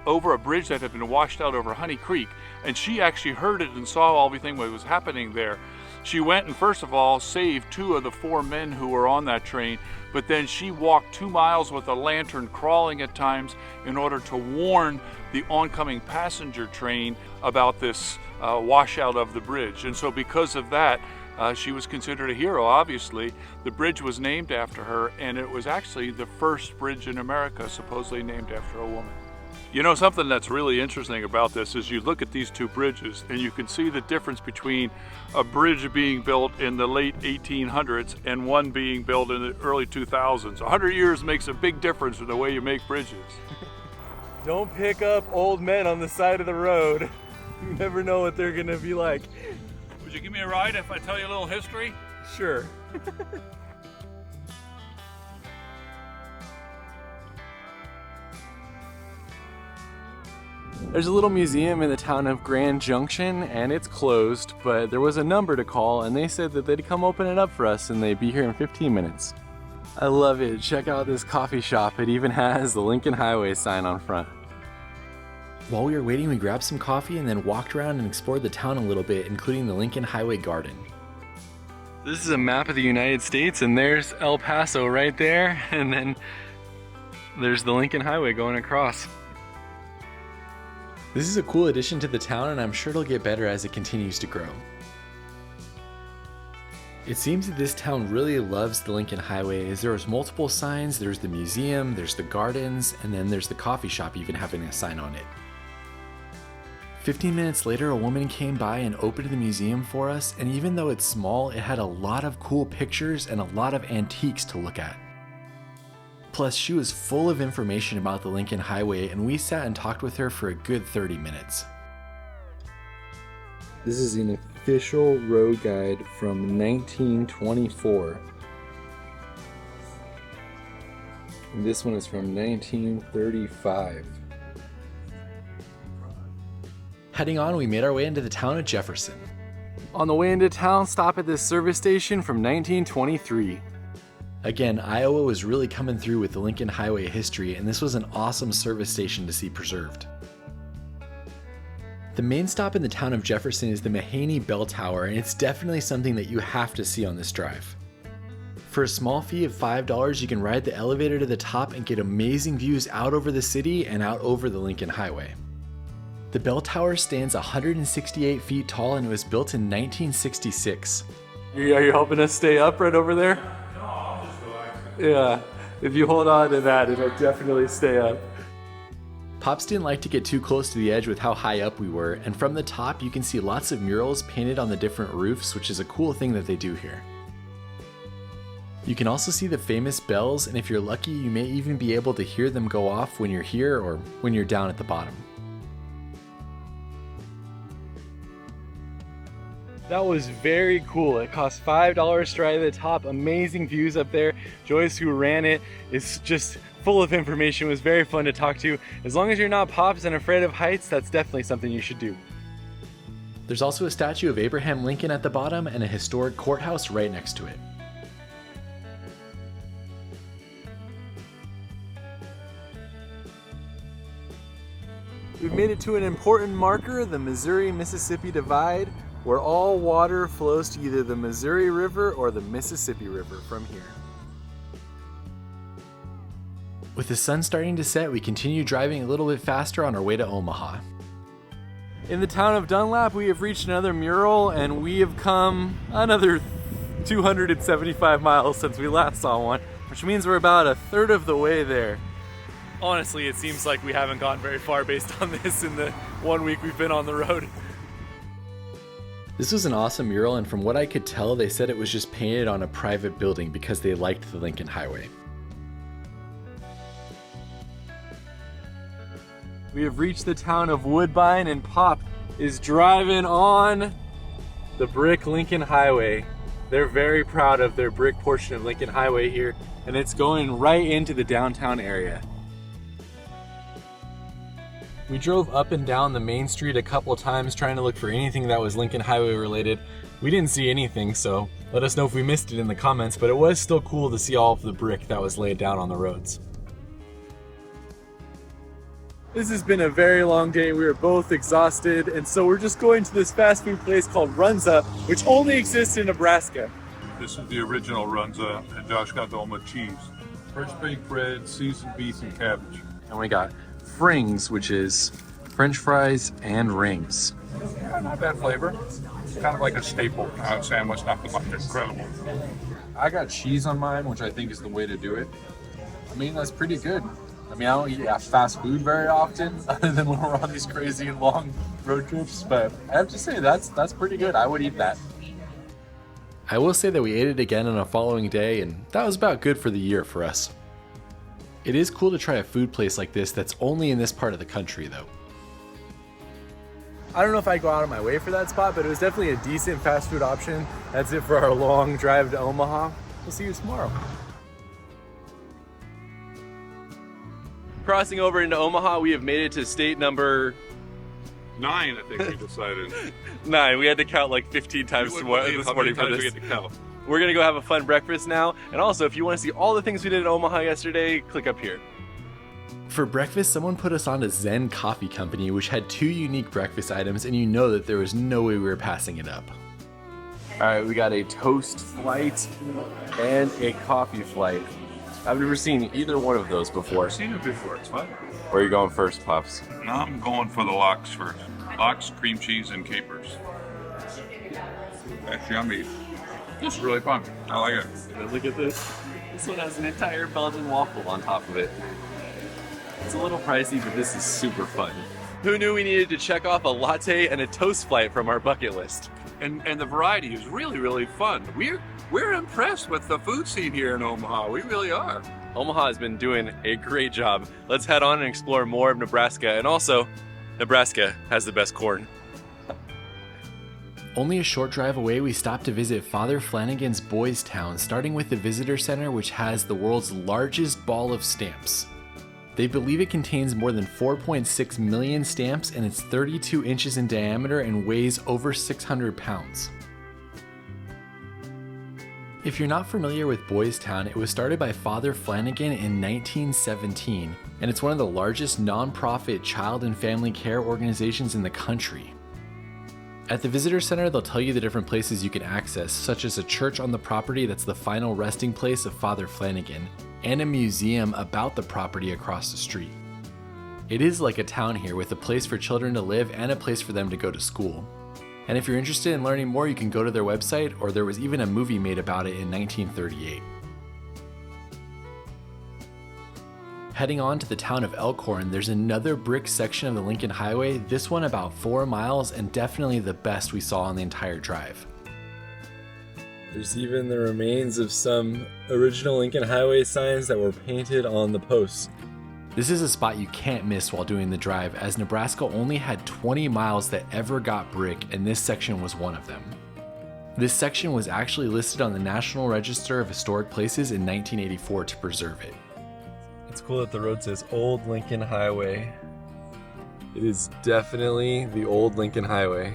over a bridge that had been washed out over Honey Creek, and she actually heard it and saw everything that was happening there. She went and first of all saved 2 of the 4 men who were on that train, but then she walked 2 miles with a lantern, crawling at times, in order to warn the oncoming passenger train about this washout of the bridge. And so because of that, she was considered a hero, obviously. The bridge was named after her, and it was actually the first bridge in America supposedly named after a woman. You know, something that's really interesting about this is you look at these 2 bridges and you can see the difference between a bridge being built in the late 1800s and one being built in the early 2000s. 100 years makes a big difference in the way you make bridges. Don't pick up old men on the side of the road. You never know what they're gonna be like. Would you give me a ride if I tell you a little history? Sure. There's a little museum in the town of Grand Junction, and it's closed, but there was a number to call, and they said that they'd come open it up for us, and they'd be here in 15 minutes. I love it. Check out this coffee shop. It even has the Lincoln Highway sign on front. While we were waiting, we grabbed some coffee and then walked around and explored the town a little bit, including the Lincoln Highway Garden. This is a map of the United States, and there's El Paso right there, and then there's the Lincoln Highway going across. This is a cool addition to the town, and I'm sure it'll get better as it continues to grow. It seems that this town really loves the Lincoln Highway, as there's multiple signs. There's the museum, there's the gardens, and then there's the coffee shop even having a sign on it. 15 minutes later, a woman came by and opened the museum for us, and even though it's small, it had a lot of cool pictures and a lot of antiques to look at. Plus, she was full of information about the Lincoln Highway, and we sat and talked with her for a good 30 minutes. This is an official road guide from 1924. And this one is from 1935. Heading on, we made our way into the town of Jefferson. On the way into town, stop at this service station from 1923. Again, Iowa was really coming through with the Lincoln Highway history, and this was an awesome service station to see preserved. The main stop in the town of Jefferson is the Mahaney Bell Tower, and it's definitely something that you have to see on this drive. For a small fee of $5, you can ride the elevator to the top and get amazing views out over the city and out over the Lincoln Highway. The bell tower stands 168 feet tall and it was built in 1966. Are you helping us stay up right over there? Yeah, if you hold on to that, it'll definitely stay up. Pops didn't like to get too close to the edge with how high up we were, and from the top you can see lots of murals painted on the different roofs, which is a cool thing that they do here. You can also see the famous bells, and if you're lucky, you may even be able to hear them go off when you're here or when you're down at the bottom. That was very cool. It cost $5 to ride to the top. Amazing views up there. Joyce, who ran it, is just full of information. It was very fun to talk to. As long as you're not Pops and afraid of heights, that's definitely something you should do. There's also a statue of Abraham Lincoln at the bottom and a historic courthouse right next to it. We've made it to an important marker, the Missouri-Mississippi Divide, where all water flows to either the Missouri River or the Mississippi River from here. With the sun starting to set, we continue driving a little bit faster on our way to Omaha. In the town of Dunlap, we have reached another mural, and we have come another 275 miles since we last saw one, which means we're about a third of the way there. Honestly, it seems like we haven't gotten very far based on this in the 1 week we've been on the road. This was an awesome mural, and from what I could tell, they said it was just painted on a private building because they liked the Lincoln Highway. We have reached the town of Woodbine, and Pop is driving on the brick Lincoln Highway. They're very proud of their brick portion of Lincoln Highway here, and it's going right into the downtown area. We drove up and down the main street a couple times trying to look for anything that was Lincoln Highway related. We didn't see anything, so let us know if we missed it in the comments, but it was still cool to see all of the brick that was laid down on the roads. This has been a very long day. We are both exhausted, and so we're just going to this fast food place called Runza, which only exists in Nebraska. This is the original Runza, and Josh got the one with cheese. Fresh baked bread, seasoned beef, and cabbage. And we got frings, which is French fries and rings. Yeah, not bad flavor. It's kind of like a staple sandwich, nothing like incredible. I got cheese on mine, which I think is the way to do it. I mean, that's pretty good. I mean, I don't eat fast food very often, other than when we're on these crazy long road trips, but I have to say that's pretty good. I would eat that. I will say that we ate it again on a following day, and that was about good for the year for us. It is cool to try a food place like this that's only in this part of the country, though. I don't know if I'd go out of my way for that spot, but it was definitely a decent fast food option. That's it for our long drive to Omaha. We'll see you tomorrow. Crossing over into Omaha, we have made it to state number 9, I think we decided. 9. We had to count like 15 times this morning for this. We're gonna go have a fun breakfast now. And also, if you want to see all the things we did in Omaha yesterday, click up here. For breakfast, someone put us on to Zen Coffee Company, which had 2 unique breakfast items, and you know that there was no way we were passing it up. All right, we got a toast flight and a coffee flight. I've never seen either one of those before. I've seen it before, it's fun. Where are you going first, Pops? I'm going for the lox first. Lox, cream cheese, and capers. That's yummy. It's really fun. I like it. Look at this. This one has an entire Belgian waffle on top of it. It's a little pricey, but this is super fun. Who knew we needed to check off a latte and a toast flight from our bucket list? And the variety is really, really fun. We're impressed with the food scene here in Omaha. We really are. Omaha has been doing a great job. Let's head on and explore more of Nebraska. And also, Nebraska has the best corn. Only a short drive away, we stopped to visit Father Flanagan's Boys Town, starting with the visitor center, which has the world's largest ball of stamps. They believe it contains more than 4.6 million stamps, and it's 32 inches in diameter and weighs over 600 pounds. If you're not familiar with Boys Town, it was started by Father Flanagan in 1917, and it's one of the largest non-profit child and family care organizations in the country. At the visitor center, they'll tell you the different places you can access, such as a church on the property that's the final resting place of Father Flanagan, and a museum about the property across the street. It is like a town here, with a place for children to live and a place for them to go to school. And if you're interested in learning more, you can go to their website, or there was even a movie made about it in 1938. Heading on to the town of Elkhorn, there's another brick section of the Lincoln Highway, this one about 4 miles, and definitely the best we saw on the entire drive. There's even the remains of some original Lincoln Highway signs that were painted on the posts. This is a spot you can't miss while doing the drive, as Nebraska only had 20 miles that ever got brick, and this section was one of them. This section was actually listed on the National Register of Historic Places in 1984 to preserve it. It's cool that the road says Old Lincoln Highway. It is definitely the Old Lincoln Highway.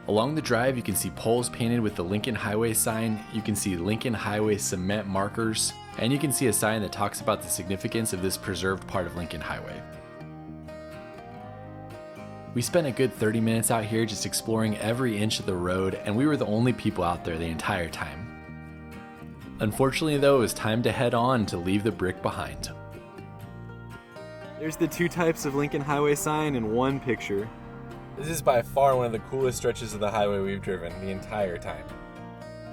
Along the drive, you can see poles painted with the Lincoln Highway sign, you can see Lincoln Highway cement markers, and you can see a sign that talks about the significance of this preserved part of Lincoln Highway. We spent a good 30 minutes out here just exploring every inch of the road, and we were the only people out there the entire time. Unfortunately though, it was time to head on to leave the brick behind. There's the two types of Lincoln Highway sign in one picture. This is by far one of the coolest stretches of the highway we've driven the entire time.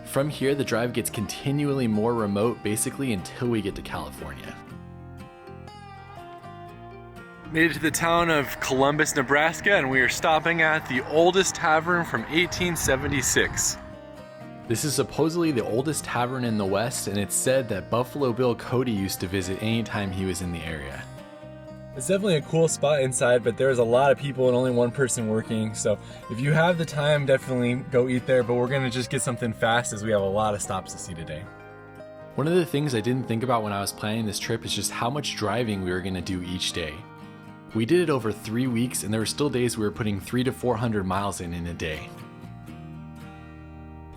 From here, the drive gets continually more remote, basically until we get to California. Made it to the town of Columbus, Nebraska, and we are stopping at the oldest tavern from 1876. This is supposedly the oldest tavern in the West, and it's said that Buffalo Bill Cody used to visit anytime he was in the area. It's definitely a cool spot inside, but there's a lot of people and only one person working, so if you have the time, definitely go eat there, but we're gonna just get something fast as we have a lot of stops to see today. One of the things I didn't think about when I was planning this trip is just how much driving we were gonna do each day. We did it over 3 weeks, and there were still days we were putting 300 to 400 miles in a day.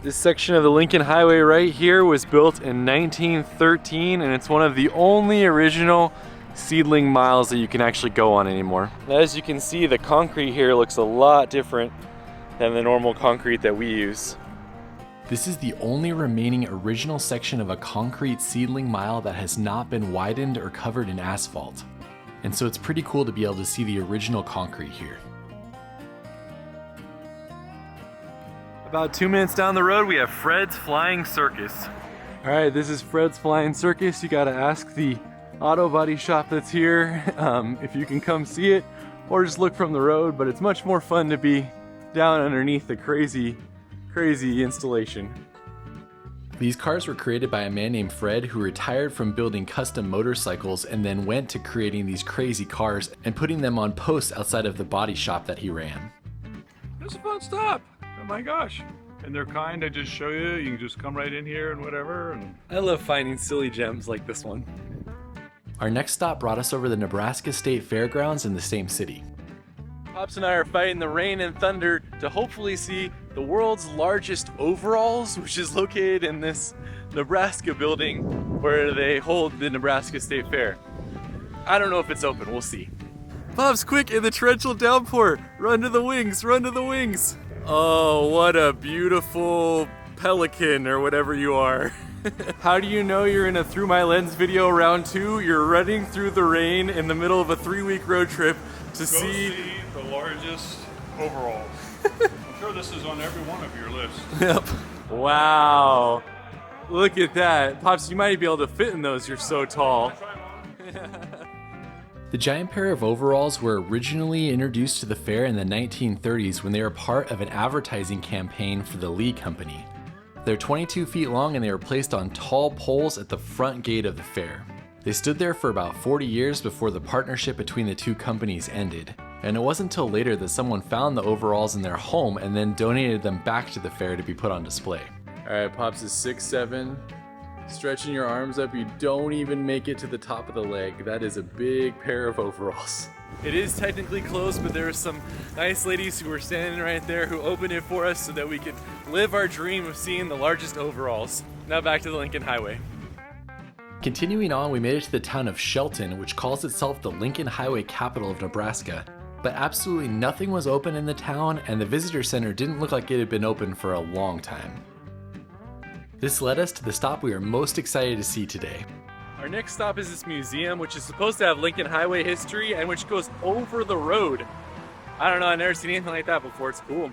This section of the Lincoln Highway right here was built in 1913, and it's one of the only original seedling miles that you can actually go on anymore. As you can see, the concrete here looks a lot different than the normal concrete that we use. This is the only remaining original section of a concrete seedling mile that has not been widened or covered in asphalt. And so it's pretty cool to be able to see the original concrete here. About 2 minutes down the road, we have Fred's Flying Circus. All right, this is Fred's Flying Circus. You gotta ask the auto body shop that's here if you can come see it, or just look from the road, but it's much more fun to be down underneath the crazy installation. These cars were created by a man named Fred who retired from building custom motorcycles and then went to creating these crazy cars and putting them on posts outside of the body shop that he ran. It's a fun stop. Oh my gosh. And they're kind, I just show you, you can just come right in here and whatever. And I love finding silly gems like this one. Our next stop brought us over the Nebraska State Fairgrounds in the same city. Pops and I are fighting the rain and thunder to hopefully see the world's largest overalls, which is located in this Nebraska building where they hold the Nebraska State Fair. I don't know if it's open, we'll see. Pops, quick, in the torrential downpour, run to the wings, run to the wings. Oh, what a beautiful pelican or whatever you are. How do you know you're in a Through My Lens video round 2? You're running through the rain in the middle of a 3-week road trip to see the largest overalls. I'm sure this is on every one of your lists. Yep. Wow. Look at that. Pops, you might be able to fit in those, you're so tall. The giant pair of overalls were originally introduced to the fair in the 1930s when they were part of an advertising campaign for the Lee Company. They're 22 feet long and they were placed on tall poles at the front gate of the fair. They stood there for about 40 years before the partnership between the two companies ended. And it wasn't until later that someone found the overalls in their home and then donated them back to the fair to be put on display. Alright, Pops is 6'7". Stretching your arms up, you don't even make it to the top of the leg. That is a big pair of overalls. It is technically closed, but there are some nice ladies who were standing right there who opened it for us so that we could live our dream of seeing the largest overalls. Now back to the Lincoln Highway. Continuing on, we made it to the town of Shelton, which calls itself the Lincoln Highway capital of Nebraska. But absolutely nothing was open in the town, and the visitor center didn't look like it had been open for a long time. This led us to the stop we are most excited to see today. Our next stop is this museum, which is supposed to have Lincoln Highway history and which goes over the road. I don't know, I've never seen anything like that before. It's cool.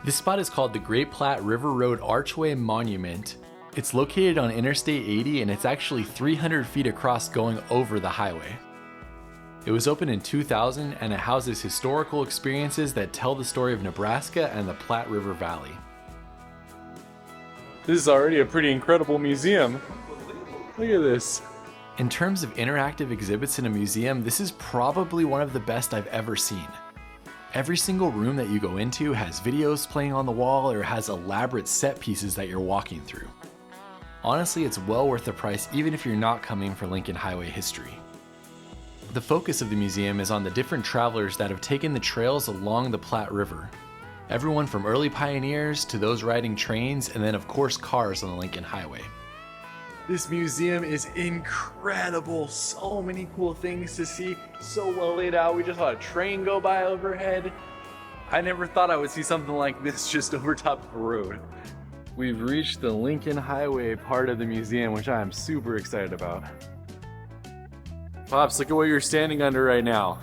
This spot is called the Great Platte River Road Archway Monument. It's located on Interstate 80 and it's actually 300 feet across going over the highway. It was opened in 2000 and it houses historical experiences that tell the story of Nebraska and the Platte River Valley. This is already a pretty incredible museum. Look at this. In terms of interactive exhibits in a museum, this is probably one of the best I've ever seen. Every single room that you go into has videos playing on the wall or has elaborate set pieces that you're walking through. Honestly, it's well worth the price even if you're not coming for Lincoln Highway history. The focus of the museum is on the different travelers that have taken the trails along the Platte River. Everyone from early pioneers to those riding trains and then of course cars on the Lincoln Highway. This museum is incredible. So many cool things to see. So well laid out. We just saw a train go by overhead. I never thought I would see something like this just over top of the road. We've reached the Lincoln Highway part of the museum, which I am super excited about. Pops, look at what you're standing under right now.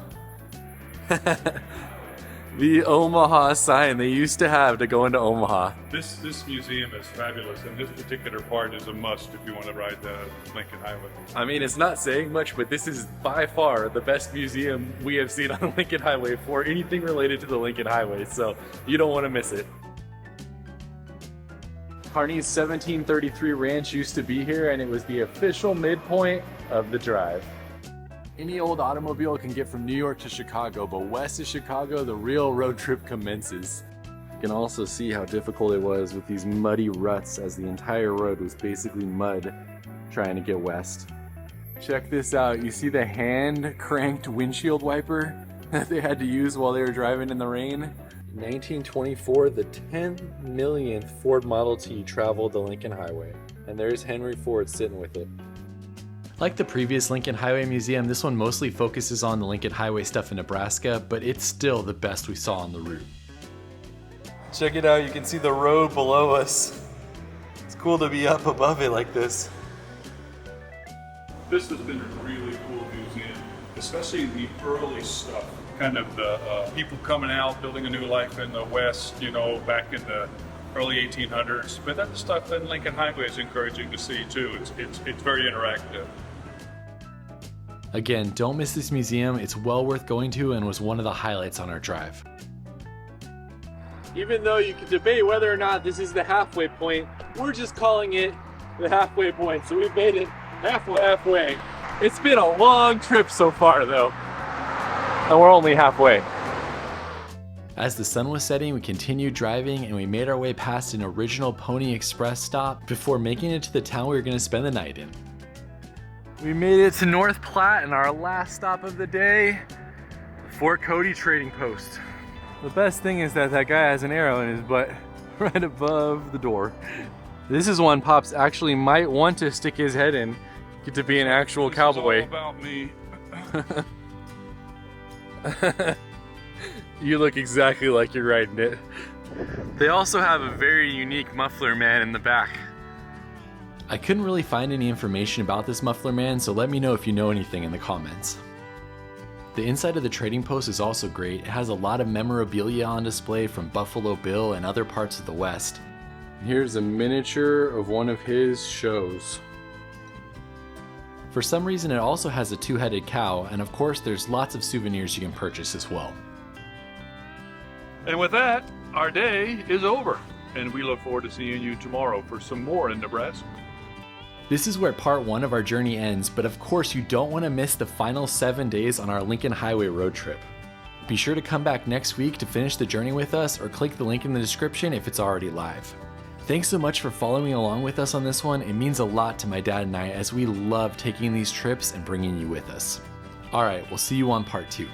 The Omaha sign they used to have to go into Omaha. This museum is fabulous, and this particular part is a must if you want to ride the Lincoln Highway. I mean, it's not saying much, but this is by far the best museum we have seen on the Lincoln Highway for anything related to the Lincoln Highway, so you don't want to miss it. Kearney's 1733 Ranch used to be here, and it was the official midpoint of the drive. Any old automobile can get from New York to Chicago, but west of Chicago, the real road trip commences. You can also see how difficult it was with these muddy ruts as the entire road was basically mud trying to get west. Check this out. You see the hand-cranked windshield wiper that they had to use while they were driving in the rain? In 1924, the 10 millionth Ford Model T traveled the Lincoln Highway, and there's Henry Ford sitting with it. Like the previous Lincoln Highway Museum, this one mostly focuses on the Lincoln Highway stuff in Nebraska, but it's still the best we saw on the route. Check it out, you can see the road below us. It's cool to be up above it like this. This has been a really cool museum, especially the early stuff. Kind of the people coming out, building a new life in the West, you know, back in the early 1800s. But that stuff in Lincoln Highway is encouraging to see too. It's very interactive. Again, don't miss this museum. It's well worth going to and was one of the highlights on our drive. Even though you can debate whether or not this is the halfway point, we're just calling it the halfway point. So we've made it halfway. It's been a long trip so far though, and we're only halfway. As the sun was setting, we continued driving and we made our way past an original Pony Express stop before making it to the town we were going to spend the night in. We made it to North Platte and our last stop of the day, the Fort Cody Trading Post. The best thing is that that guy has an arrow in his butt right above the door. This is one Pops actually might want to stick his head in, get to be an actual cowboy. It's all about me. You look exactly like you're riding it. They also have a very unique muffler man in the back. I couldn't really find any information about this muffler man, so let me know if you know anything in the comments. The inside of the trading post is also great. It has a lot of memorabilia on display from Buffalo Bill and other parts of the West. Here's a miniature of one of his shows. For some reason, it also has a two-headed cow, and of course there's lots of souvenirs you can purchase as well. And with that, our day is over, and we look forward to seeing you tomorrow for some more in Nebraska. This is where part 1 of our journey ends, but of course you don't want to miss the final 7 days on our Lincoln Highway road trip. Be sure to come back next week to finish the journey with us, or click the link in the description if it's already live. Thanks so much for following along with us on this one. It means a lot to my dad and I, as we love taking these trips and bringing you with us. Alright, we'll see you on part 2.